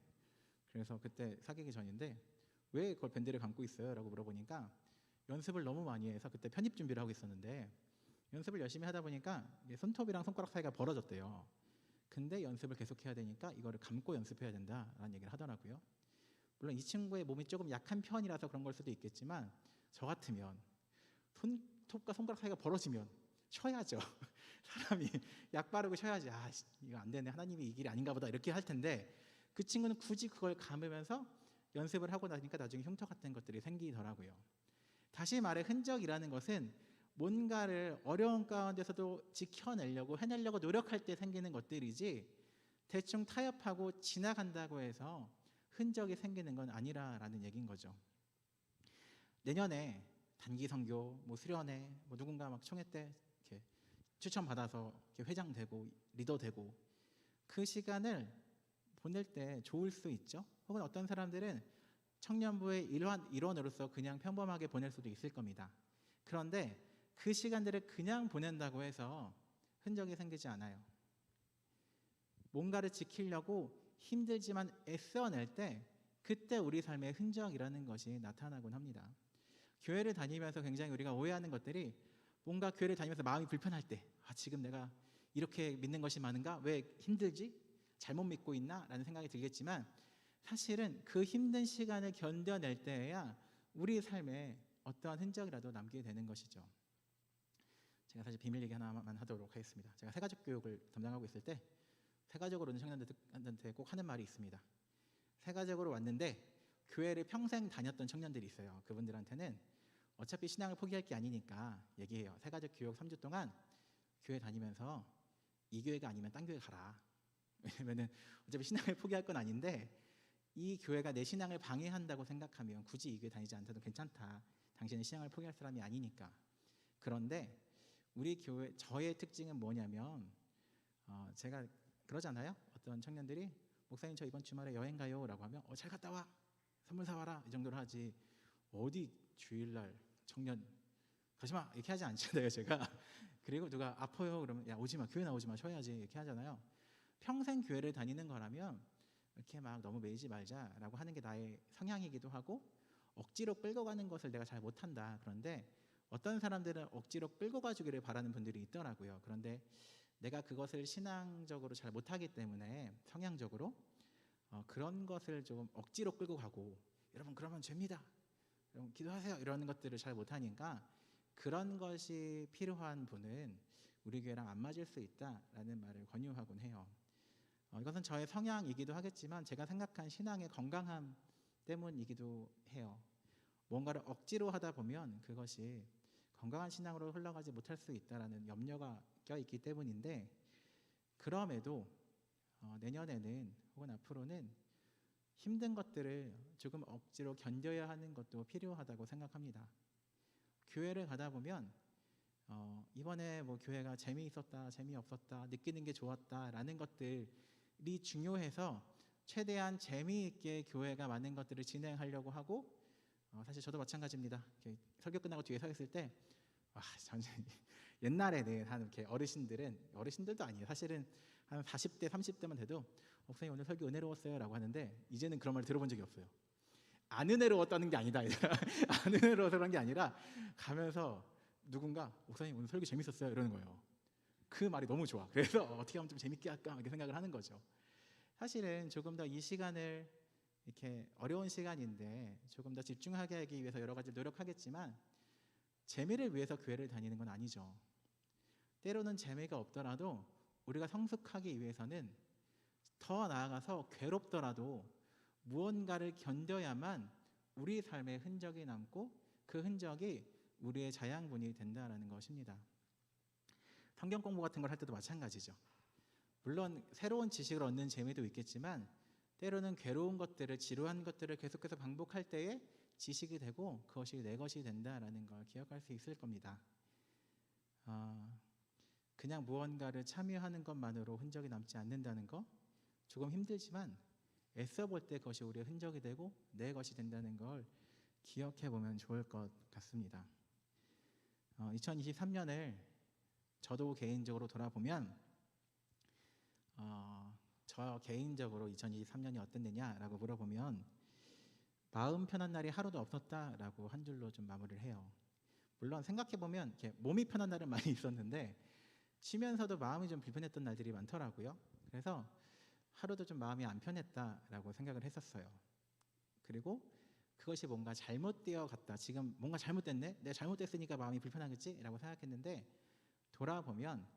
그래서 그때 사귀기 전인데 왜 그걸 밴드를 감고 있어요? 라고 물어보니까 연습을 너무 많이 해서 그때 편입 준비를 하고 있었는데 연습을 열심히 하다 보니까 이게 손톱이랑 손가락 사이가 벌어졌대요. 근데 연습을 계속해야 되니까 이거를 감고 연습해야 된다라는 얘기를 하더라고요. 물론 이 친구의 몸이 조금 약한 편이라서 그런 걸 수도 있겠지만 저 같으면 손톱과 손가락 사이가 벌어지면 쉬어야죠. 사람이 약 바르고 쉬어야지. 아 이거 안 되네. 하나님이 이 길이 아닌가 보다 이렇게 할 텐데 그 친구는 굳이 그걸 감으면서 연습을 하고 나니까 나중에 흉터 같은 것들이 생기더라고요. 다시 말해 흔적이라는 것은 뭔가를 어려운 가운데서도 지켜내려고 해내려고 노력할 때 생기는 것들이지 대충 타협하고 지나간다고 해서 흔적이 생기는 건 아니라라는 얘기인 거죠. 내년에 단기 선교, 뭐 수련회, 뭐 누군가 막 총회 때 이렇게 추천 받아서 이렇게 회장 되고 리더 되고 그 시간을 보낼 때 좋을 수 있죠. 혹은 어떤 사람들은 청년부의 일원으로서 그냥 평범하게 보낼 수도 있을 겁니다. 그런데 그 시간들을 그냥 보낸다고 해서 흔적이 생기지 않아요. 뭔가를 지키려고 힘들지만 애써낼 때 그때 우리 삶의 흔적이라는 것이 나타나곤 합니다. 교회를 다니면서 굉장히 우리가 오해하는 것들이 뭔가 교회를 다니면서 마음이 불편할 때 지금 내가 이렇게 믿는 것이 많은가? 왜 힘들지? 잘못 믿고 있나? 라는 생각이 들겠지만 사실은 그 힘든 시간을 견뎌낼 때에야 우리 삶에 어떠한 흔적이라도 남게 되는 것이죠. 제가 사실 비밀 얘기 하나만 하도록 하겠습니다. 제가 새가족 교육을 담당하고 있을 때 새가족으로 오는 청년들한테 꼭 하는 말이 있습니다. 새가족으로 왔는데 교회를 평생 다녔던 청년들이 있어요. 그분들한테는 어차피 신앙을 포기할 게 아니니까 얘기해요. 새가족 교육 3주 동안 교회 다니면서 이 교회가 아니면 딴 교회 가라. 왜냐면은 어차피 신앙을 포기할 건 아닌데 이 교회가 내 신앙을 방해한다고 생각하면 굳이 이 교회 다니지 않아도 괜찮다. 당신은 신앙을 포기할 사람이 아니니까. 그런데 우리 교회 저의 특징은 뭐냐면 제가 그러잖아요. 어떤 청년들이 목사님 저 이번 주말에 여행 가요 라고 하면 잘 갔다 와. 선물 사와라. 이 정도로 하지 어디 주일날 청년 가지마 이렇게 하지 않잖아요. 제가. 그리고 누가 아파요 그러면 야 오지마 교회 나오지마 쉬어야지 이렇게 하잖아요. 평생 교회를 다니는 거라면 이렇게 막 너무 매이지 말자라고 하는 게 나의 성향이기도 하고 억지로 끌고 가는 것을 내가 잘 못한다. 그런데 어떤 사람들은 억지로 끌고 가주기를 바라는 분들이 있더라고요. 그런데 내가 그것을 신앙적으로 잘 못하기 때문에 성향적으로 그런 것을 조금 억지로 끌고 가고 여러분 그러면 죄입니다. 여러분 기도하세요. 이러는 것들을 잘 못하니까 그런 것이 필요한 분은 우리 교회랑 안 맞을 수 있다라는 말을 권유하곤 해요. 이것은 저의 성향이기도 하겠지만 제가 생각한 신앙의 건강함 때문이기도 해요. 뭔가를 억지로 하다 보면 그것이 건강한 신앙으로 흘러가지 못할 수 있다라는 염려가 껴있기 때문인데 그럼에도 내년에는 혹은 앞으로는 힘든 것들을 조금 억지로 견뎌야 하는 것도 필요하다고 생각합니다. 교회를 가다 보면 이번에 뭐 교회가 재미있었다, 재미없었다, 느끼는 게 좋았다라는 것들이 중요해서 최대한 재미있게 교회가 많은 것들을 진행하려고 하고 사실 저도 마찬가지입니다. 설교 끝나고 뒤에 서 있을 때 저는 옛날에는 한 이렇게 어르신들도 아니에요. 사실은 한 40대, 30대만 돼도 목사님 오늘 설교 은혜로웠어요 라고 하는데 이제는 그런 말 들어본 적이 없어요. 안 은혜로웠다는 게 아니다. 안 은혜로워서 그런 게 아니라 가면서 누군가 목사님 오늘 설교 재밌었어요 이러는 거예요. 그 말이 너무 좋아. 그래서 어떻게 하면 좀 재밌게 할까 이렇게 생각을 하는 거죠. 사실은 조금 더 이 시간을 이렇게 어려운 시간인데 조금 더 집중하게 하기 위해서 여러 가지 노력하겠지만 재미를 위해서 교회를 다니는 건 아니죠. 때로는 재미가 없더라도 우리가 성숙하기 위해서는 더 나아가서 괴롭더라도 무언가를 견뎌야만 우리 삶에 흔적이 남고 그 흔적이 우리의 자양분이 된다라는 것입니다. 성경 공부 같은 걸 할 때도 마찬가지죠. 물론 새로운 지식을 얻는 재미도 있겠지만 때로는 괴로운 것들을, 지루한 것들을 계속해서 반복할 때에 지식이 되고 그것이 내 것이 된다라는 걸 기억할 수 있을 겁니다. 그냥 무언가를 참여하는 것만으로 흔적이 남지 않는다는 거, 조금 힘들지만 애써 볼 때 그것이 우리의 흔적이 되고 내 것이 된다는 걸 기억해 보면 좋을 것 같습니다. 2023년을 저도 개인적으로 돌아보면 저 개인적으로 2023년이 어땠느냐라고 물어보면 마음 편한 날이 하루도 없었다라고 한 줄로 좀 마무리를 해요. 물론 생각해 보면 이렇게 몸이 편한 날은 많이 있었는데 쉬면서도 마음이 좀 불편했던 날들이 많더라고요. 그래서 하루도 좀 마음이 안 편했다라고 생각을 했었어요. 그리고 그것이 뭔가 잘못되어 갔다. 지금 뭔가 잘못됐네? 내가 잘못됐으니까 마음이 불편하겠지? 라고 생각했는데 돌아보면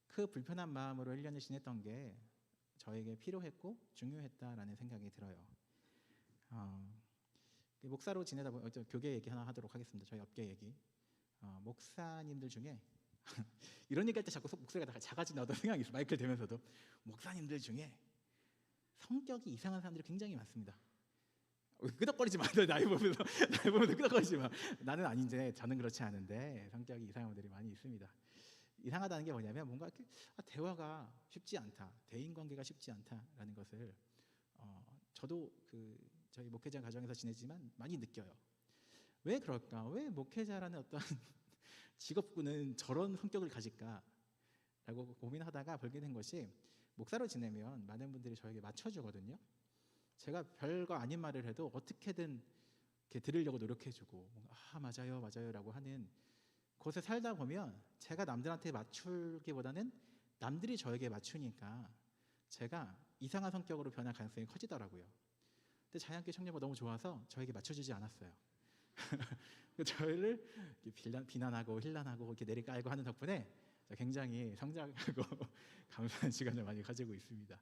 그 불편한 마음으로 1년을 지냈던 게 저에게 필요했고 중요했다라는 생각이 들어요. 목사로 지내다 보면 교계 얘기 하나 하도록 하겠습니다. 저희 업계 얘기. 목사님들 중에 이런 얘기할 때 자꾸 목소리가 다 작아지 나오던 생각이 있어요. 마이크를 대면서도. 목사님들 중에 성격이 이상한 사람들이 굉장히 많습니다. 끄덕거리지 마. 나이 보면서 끄덕거리지 마. 나는 아닌데 저는 그렇지 않은데 성격이 이상한 분들이 많이 있습니다. 이상하다는 게 뭐냐면 뭔가 이렇게 대화가 쉽지 않다, 대인관계가 쉽지 않다라는 것을 저도 저희 목회자 가정에서 지내지만 많이 느껴요. 왜 그럴까? 왜 목회자라는 어떤 직업군은 저런 성격을 가질까라고 고민하다가 벌게 된 것이 목사로 지내면 많은 분들이 저에게 맞춰주거든요. 제가 별거 아닌 말을 해도 어떻게든 이렇게 들으려고 노력해주고 맞아요라고 하는 곳에 살다 보면 제가 남들한테 맞추기보다는 남들이 저에게 맞추니까 제가 이상한 성격으로 변할 가능성이 커지더라고요. 근데 자연계 청년부가 너무 좋아서 저에게 맞춰주지 않았어요. 저를 비난하고 힐난하고 이렇게 내리깔고 하는 덕분에 굉장히 성장하고 감사한 시간을 많이 가지고 있습니다.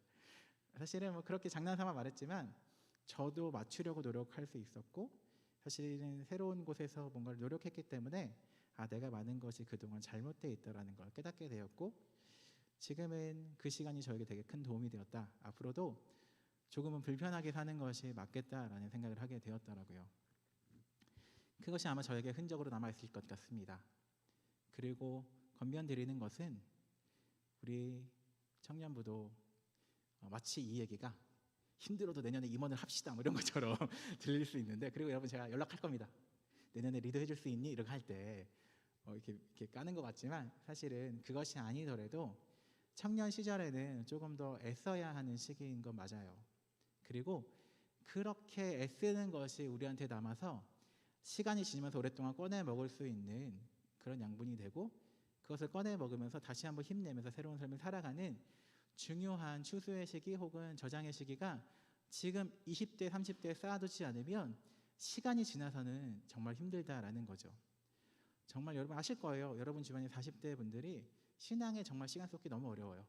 사실은 뭐 그렇게 장난삼아 말했지만 저도 맞추려고 노력할 수 있었고 사실은 새로운 곳에서 뭔가를 노력했기 때문에 내가 많은 것이 그동안 잘못되어 있다는 걸 깨닫게 되었고 지금은 그 시간이 저에게 되게 큰 도움이 되었다. 앞으로도 조금은 불편하게 사는 것이 맞겠다라는 생각을 하게 되었더라고요. 그것이 아마 저에게 흔적으로 남아있을 것 같습니다. 그리고 권면드리는 것은 우리 청년부도 마치 이 얘기가 힘들어도 내년에 임원을 합시다 뭐 이런 것처럼 들릴 수 있는데 그리고 여러분 제가 연락할 겁니다. 내년에 리더 해줄 수 있니? 이렇게 할 때 이렇게 까는 것 같지만 사실은 그것이 아니더라도 청년 시절에는 조금 더 애써야 하는 시기인 건 맞아요. 그리고 그렇게 애쓰는 것이 우리한테 남아서 시간이 지나면서 오랫동안 꺼내 먹을 수 있는 그런 양분이 되고 그것을 꺼내 먹으면서 다시 한번 힘내면서 새로운 삶을 살아가는 중요한 추수의 시기 혹은 저장의 시기가 지금 20대, 30대에 쌓아두지 않으면 시간이 지나서는 정말 힘들다라는 거죠. 정말 여러분 아실 거예요. 여러분 주변의 40대 분들이 신앙에 정말 시간 쏟기 너무 어려워요.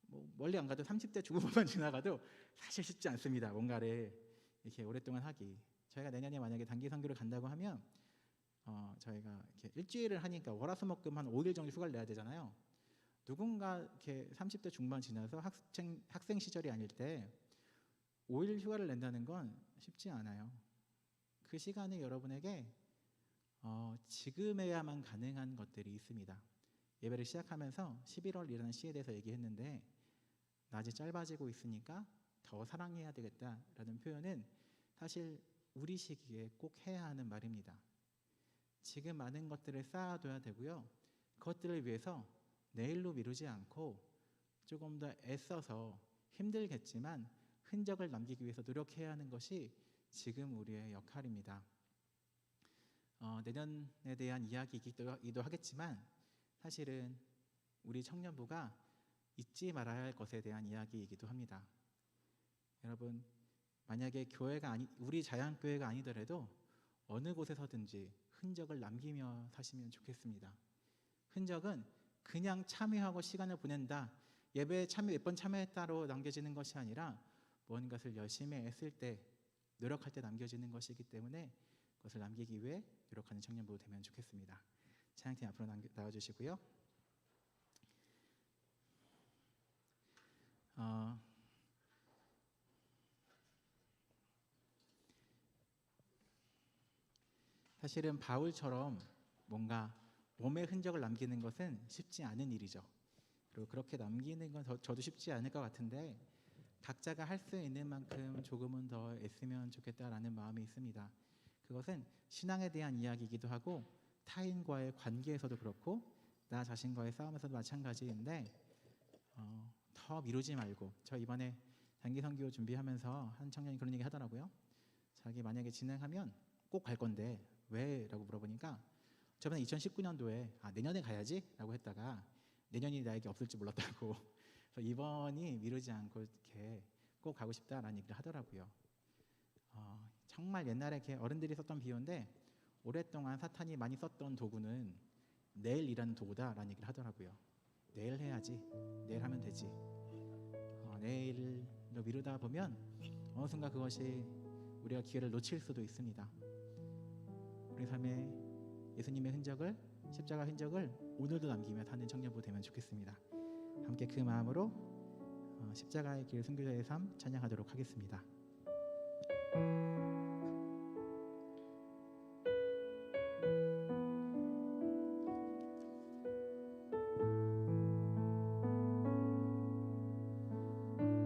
뭐 멀리 안 가도 30대 중후반만 지나가도 사실 쉽지 않습니다. 뭔가를 이렇게 오랫동안 하기. 저희가 내년에 만약에 단기 선교를 간다고 하면 저희가 이렇게 일주일을 하니까 월화수목금 한 5일 정도 휴가를 내야 되잖아요. 누군가 이렇게 30대 중반 지나서 학생 시절이 아닐 때 5일 휴가를 낸다는 건 쉽지 않아요. 그 시간이 여러분에게 지금에야만 가능한 것들이 있습니다. 예배를 시작하면서 11월이라는 시에 대해서 얘기했는데 낮이 짧아지고 있으니까 더 사랑해야 되겠다라는 표현은 사실 우리 시기에 꼭 해야 하는 말입니다. 지금 많은 것들을 쌓아둬야 되고요. 그것들을 위해서 내일로 미루지 않고 조금 더 애써서 힘들겠지만 흔적을 남기기 위해서 노력해야 하는 것이 지금 우리의 역할입니다. 내년에 대한 이야기이기도 하겠지만 사실은 우리 청년부가 잊지 말아야 할 것에 대한 이야기이기도 합니다. 여러분 만약에 우리 자양교회가 아니더라도 어느 곳에서든지 흔적을 남기며 사시면 좋겠습니다. 흔적은 그냥 참여하고 시간을 보낸다. 예배에 몇 번 참여했다로 남겨지는 것이 아니라 무언가를 열심히 애쓸 때 노력할 때 남겨지는 것이기 때문에 그것을 남기기 위해 기록하는 청년부 되면 좋겠습니다. 찬양팀 앞으로 나와주시고요. 사실은 바울처럼 뭔가 몸의 흔적을 남기는 것은 쉽지 않은 일이죠. 그리고 그렇게 남기는 건 저도 쉽지 않을 것 같은데 각자가 할 수 있는 만큼 조금은 더 애쓰면 좋겠다라는 마음이 있습니다. 그것은 신앙에 대한 이야기이기도 하고 타인과의 관계에서도 그렇고 나 자신과의 싸움에서도 마찬가지인데 더 미루지 말고, 저 이번에 단기 선교 준비하면서 한 청년이 그런 얘기 하더라고요. 자기 만약에 진행하면 꼭 갈 건데 왜? 라고 물어보니까 저번에 2019년도에 내년에 가야지 라고 했다가 내년이 나에게 없을지 몰랐다고 그래서 이번이 미루지 않고 이렇게 꼭 가고 싶다라는 얘기를 하더라고요. 정말 옛날에 이렇게 어른들이 썼던 비유인데 오랫동안 사탄이 많이 썼던 도구는 내일이라는 도구다라는 얘기를 하더라고요. 내일 해야지, 내일 하면 되지. 내일로 미루다 보면 어느 순간 그것이 우리가 기회를 놓칠 수도 있습니다. 우리 삶에 예수님의 흔적을, 십자가 흔적을 오늘도 남기며 사는 청년부 되면 좋겠습니다. 함께 그 마음으로 십자가의 길 순교자의 삶 찬양하도록 하겠습니다.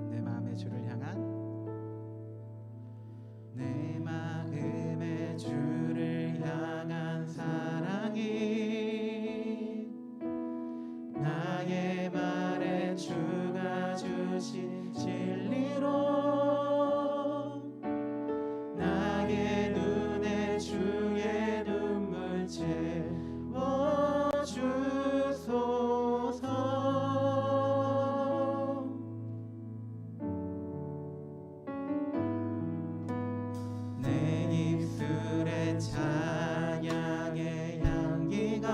내 마음의 주를 향한, 내 마음의 주를 향한 사랑이 나의 말에 주가 주신 진리로 나의 눈에 주의 눈물 채워주소서. 내 입술에 찬양의 향기가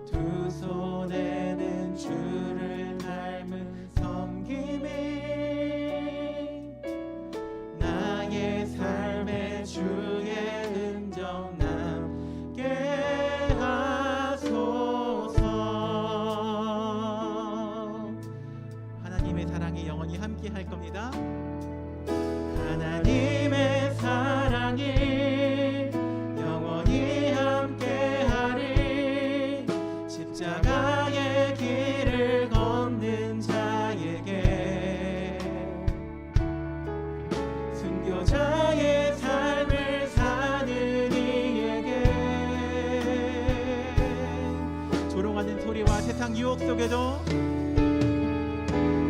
두 손에는 주를 닮은 섬김이 나의 삶에 주의 흔적 남게 하소서. 하나님의 사랑이 영원히 함께 할 겁니다. 하나님의 사랑이 영원히 함께하리. 십자가의 길을 걷는 자에게, 순교자의 삶을 사는 이에게, 조롱하는 소리와 세상 유혹 속에도,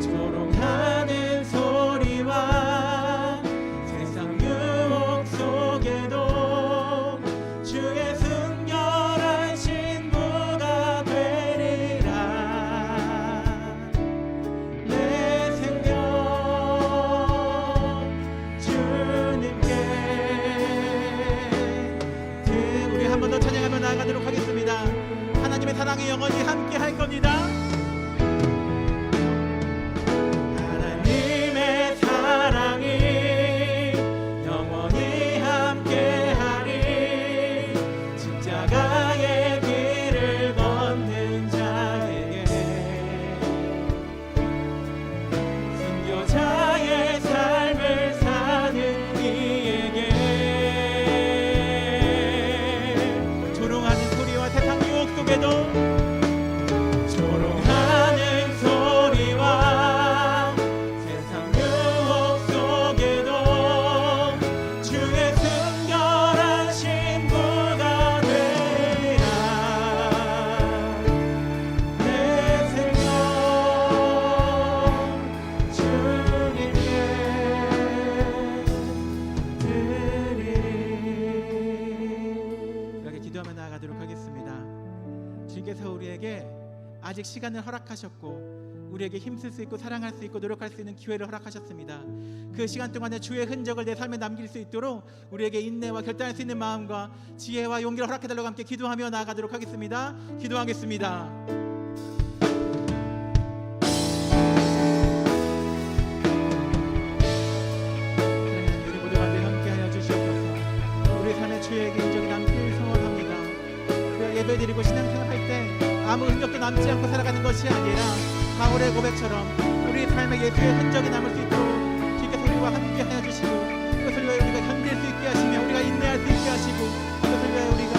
조롱하는 소리와 세상 유혹 속에도 주의 순결한 신부가 되리라. 내 생명 주님께. 우리 한 번 더 찬양하며 나아가도록 하겠습니다. 하나님의 사랑이 영원히 함께 할 겁니다. 하나님의 사랑이 영원히 함께하리. 십자가의 길을 걷는 자에게, 순교자의 삶을 사는 이에게, 조롱하는 소리와 세상 유혹 속에도, 조롱하는 소리와 세상 유혹 속에도 주의 순결한 신부가 되리라. 내 생명 주님께 드리리. 이렇게 기도하며 나아가도록 하겠습니다. 주님께서 우리에게 아직 시간을 허락하셨고 우리에게 힘쓸 수 있고 사랑할 수 있고 노력할 수 있는 기회를 허락하셨습니다. 그 시간 동안에 주의 흔적을 내 삶에 남길 수 있도록 우리에게 인내와 결단할 수 있는 마음과 지혜와 용기를 허락해달라고 함께 기도하며 나아가도록 하겠습니다. 기도하겠습니다. 우리 모두 함께 하여 주시옵소서. 우리 주의 개인적인 남길 소원합니다. 우리가 예배드리고 신앙생활 할 때 아무 흔적도 남지 않고 살아가는 것이 아니라 바울의 고백처럼 우리 삶에 예수의 흔적이 남을 수 있도록 주께서 우리와 함께 하여 주시고, 그것을 위하여 우리가 견딜 수 있게 하시며 우리가 인내할 수 있게 하시고, 그것을 위하여 우리가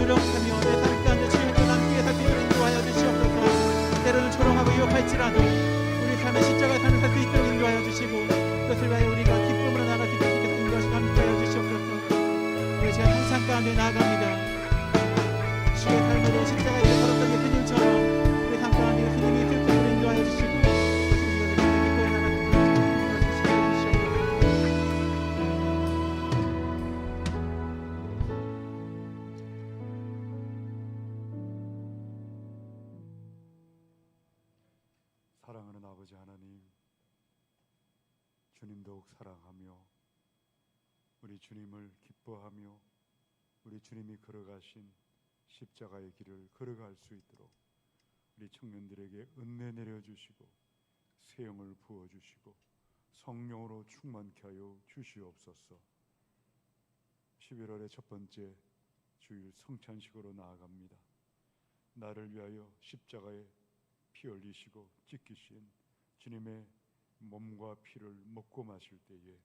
노력하며 내 삶 가운데 주의 흔적 남게 살 수 있도록 인도하여 주시옵소서. 때로는 초롱하고 유혹할지라도 우리 삶의 십자가의 삶을 살 수 있도록 인도하여 주시고, 그것을 위하여 우리가 기쁨으로 나아갈 수 있도록 주께서 인도하시고 함께하여 주시옵소서. 우리 제가 한창 가운데 나아갑니다. 주의 삶으로 십자가에 걸었던 예수님처럼 우리 삶 가운데 예수님이 있을 수 있도록 인도하여 주시고, 그것을 우리가 기뻐해 나갈 수 있도록 인도하여 주시옵소서. 사랑하는 아버지 하나님, 주님 더욱 사랑하며 우리 주님을 기뻐하며 우리 주님이 걸어가신 십자가의 길을 걸어갈 수 있도록 우리 청년들에게 은혜 내려주시고 세영을 부어주시고 성령으로 충만케 하여 주시옵소서. 11월의 첫 번째 주일 성찬식으로 나아갑니다. 나를 위하여 십자가에 피 흘리시고 찢기신 주님의 몸과 피를 먹고 마실 때에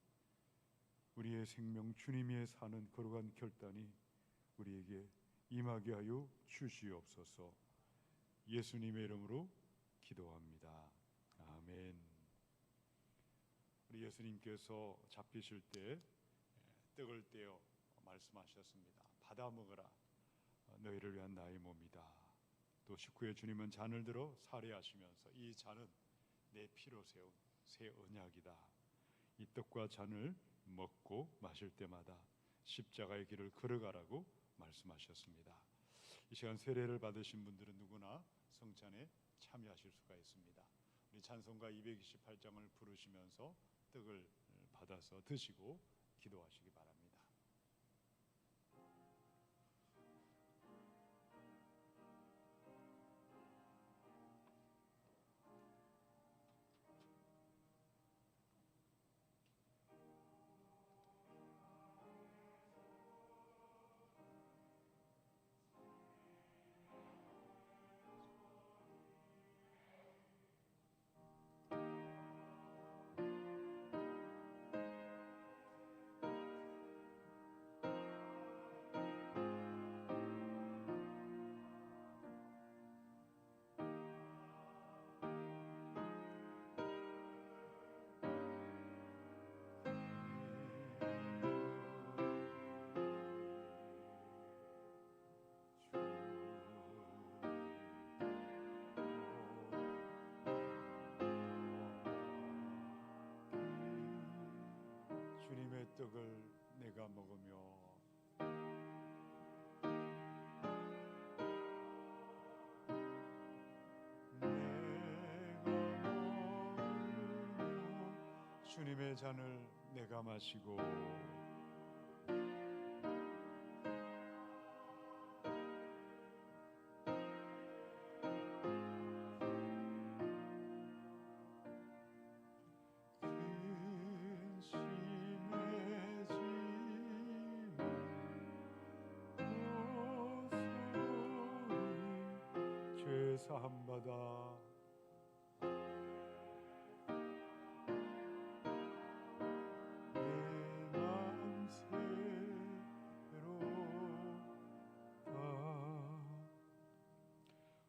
우리의 생명 주님이 사는 거룩한 결단이 우리에게 임하게 하여 주시옵소서. 예수님의 이름으로 기도합니다. 아멘. 우리 예수님께서 잡히실 때 떡을 떼어 말씀하셨습니다. 받아 먹으라, 너희를 위한 나의 몸이다. 또 식후에 주님은 잔을 들어 사례하시면서 이 잔은 내 피로 세운 새 언약이다. 이 떡과 잔을 먹고 마실 때마다 십자가의 길을 걸어가라고 말씀하셨습니다. 이 시간 세례를 받으신 분들은 누구나 성찬에 참여하실 수가 있습니다. 우리 찬송가 228장을 부르시면서 떡을 받아서 드시고 기도하시기 바랍니다. 주님의 떡을 내가 먹으며 주님의 잔을 내가 마시고 죄 사함 받아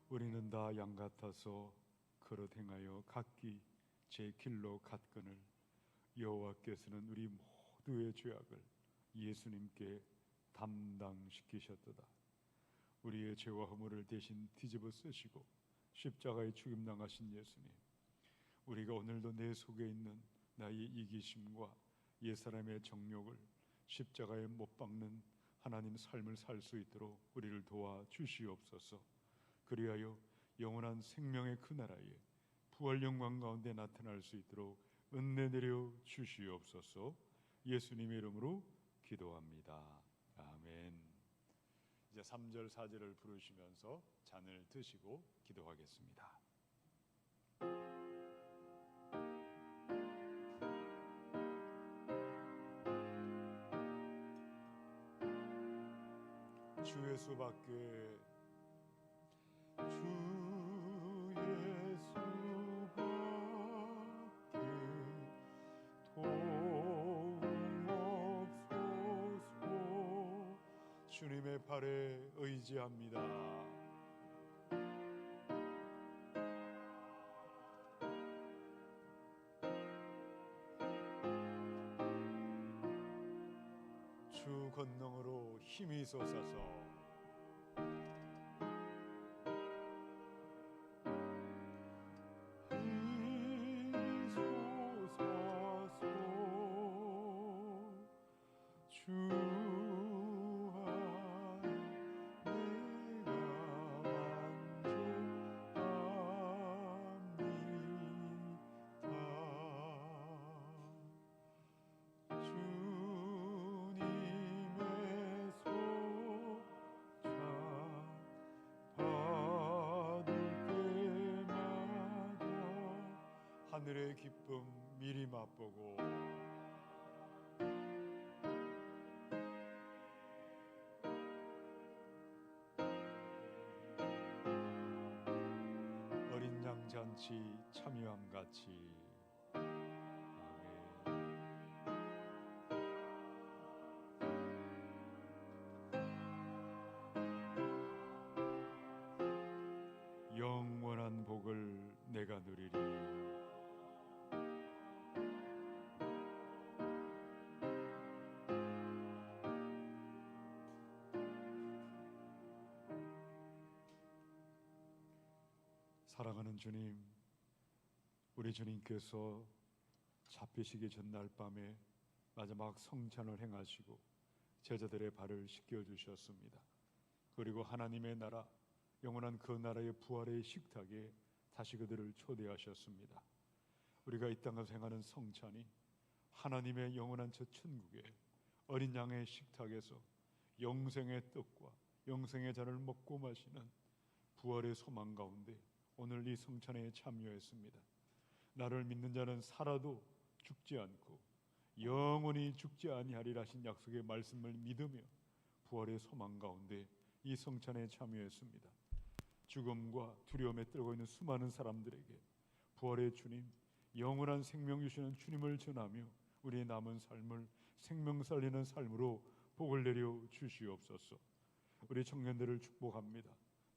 우리는 다 양 같아서 그릇 행하여 각기 제 길로 갔거늘 여호와께서는 우리 모두의 죄악을 예수님께 담당시키셨도다. 우리의 죄와 허물을 대신 뒤집어 쓰시고 십자가에 죽임당하신 예수님, 우리가 오늘도 내 속에 있는 나의 이기심과 옛사람의 정욕을 십자가에 못 박는 하나님 삶을 살 수 있도록 우리를 도와 주시옵소서. 그리하여 영원한 생명의 그 나라에 부활 영광 가운데 나타날 수 있도록 은혜 내려 주시옵소서. 예수님의 이름으로 기도합니다. 아멘. 이제 3절 4절을 부르시면서 잔을 드시고 기도하겠습니다. 주 예수밖에 도움 없소서. 주님의 팔에 의지합니다. 주 권능으로 힘이 솟아서 하늘의 기쁨 미리 맛보고 어린 양 잔치 참여함 같이. 아멘. 영원한 복을 내가 누리리. 사랑하는 주님, 우리 주님께서 잡히시기 전날 밤에 마지막 성찬을 행하시고 제자들의 발을 씻겨 주셨습니다. 그리고 하나님의 나라, 영원한 그 나라의 부활의 식탁에 다시 그들을 초대하셨습니다. 우리가 이 땅에서 행하는 성찬이 하나님의 영원한 저 천국의 어린 양의 식탁에서 영생의 떡과 영생의 잔을 먹고 마시는 부활의 소망 가운데 오늘 이 성찬에 참여했습니다. 나를 믿는 자는 살아도 죽지 않고 영원히 죽지 아니하리라 하신 약속의 말씀을 믿으며 부활의 소망 가운데 이 성찬에 참여했습니다. 죽음과 두려움에 떨고 있는 수많은 사람들에게 부활의 주님, 영원한 생명 주시는 주님을 전하며 우리의 남은 삶을 생명 살리는 삶으로 복을 내려 주시옵소서. 우리 청년들을 축복합니다.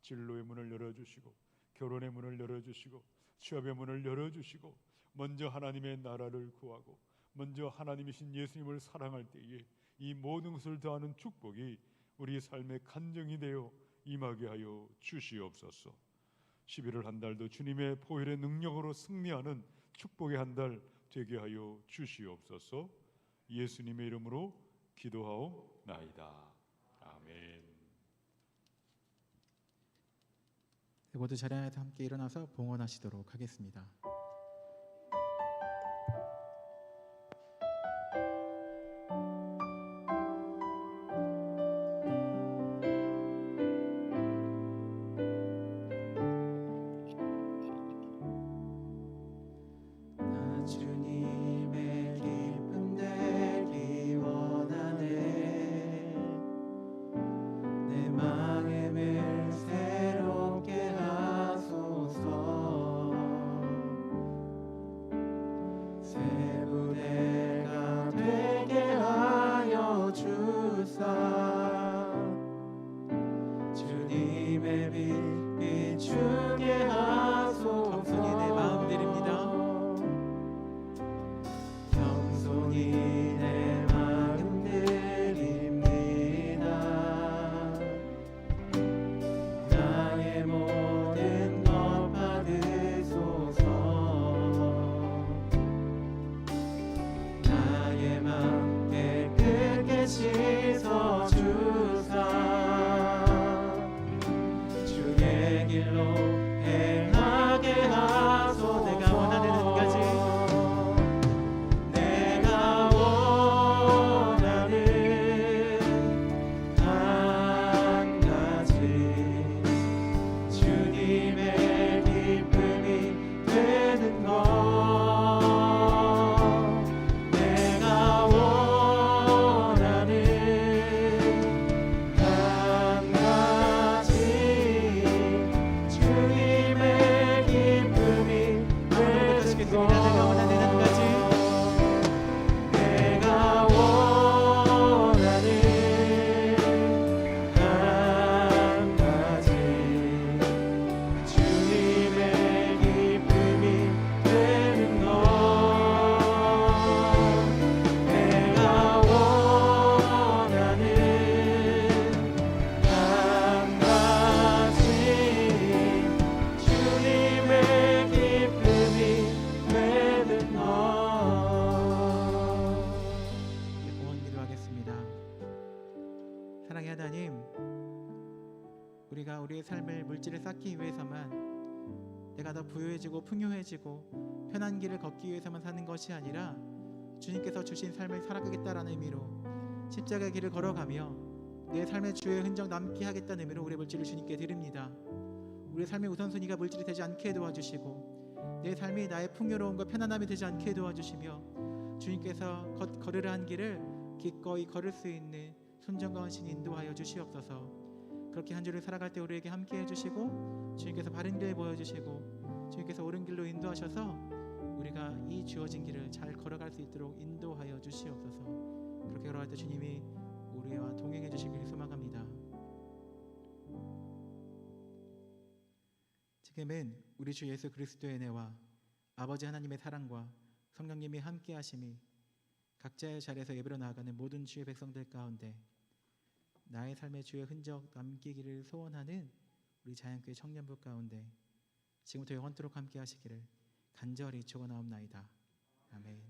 진로의 문을 열어주시고 결혼의 문을 열어주시고 취업의 문을 열어주시고 먼저 하나님의 나라를 구하고 먼저 하나님이신 예수님을 사랑할 때에 이 모든 것을 더하는 축복이 우리 삶의 간증이 되어 임하게 하여 주시옵소서. 11월 한 달도 주님의 보혈의 능력으로 승리하는 축복의 한 달 되게 하여 주시옵소서. 예수님의 이름으로 기도하옵나이다. 아멘. 모두 자리 안에서 함께 일어나서 봉헌하시도록 하겠습니다. 나 주님의 기쁨 되기 원하네. 내 마음을 새롭게 하소서. 사랑의 하나님, 우리가 우리의 삶을 물질을 쌓기 위해서만, 내가 더 부유해지고 풍요해지고 편한 길을 걷기 위해서만 사는 것이 아니라 주님께서 주신 삶을 살아가겠다라는 의미로 십자가의 길을 걸어가며 내 삶의 주의 흔적 남게 하겠다는 의미로 우리의 물질을 주님께 드립니다. 우리의 삶의 우선순위가 물질이 되지 않게 도와주시고 내 삶이 나의 풍요로움과 편안함이 되지 않게 도와주시며 주님께서 걸으라 한 길을 기꺼이 걸을 수 있는 순종과 헌신 인도하여 주시옵소서. 그렇게 한 주를 살아갈 때 우리에게 함께 해주시고 주님께서 바른 길을 보여주시고 주님께서 옳은 길로 인도하셔서 우리가 이 주어진 길을 잘 걸어갈 수 있도록 인도하여 주시옵소서. 그렇게 걸어갈 때 주님이 우리와 동행해 주시기를 소망합니다. 지금은 우리 주 예수 그리스도의 은혜와 아버지 하나님의 사랑과 성령님이 함께 하심이 각자의 자리에서 예배로 나아가는 모든 주의 백성들 가운데 나의 삶의 주의 흔적 남기기를 소원하는 우리 자연교회 청년부 가운데 지금부터 영원토록 함께 하시기를 간절히 축원하옵나이다. 아멘.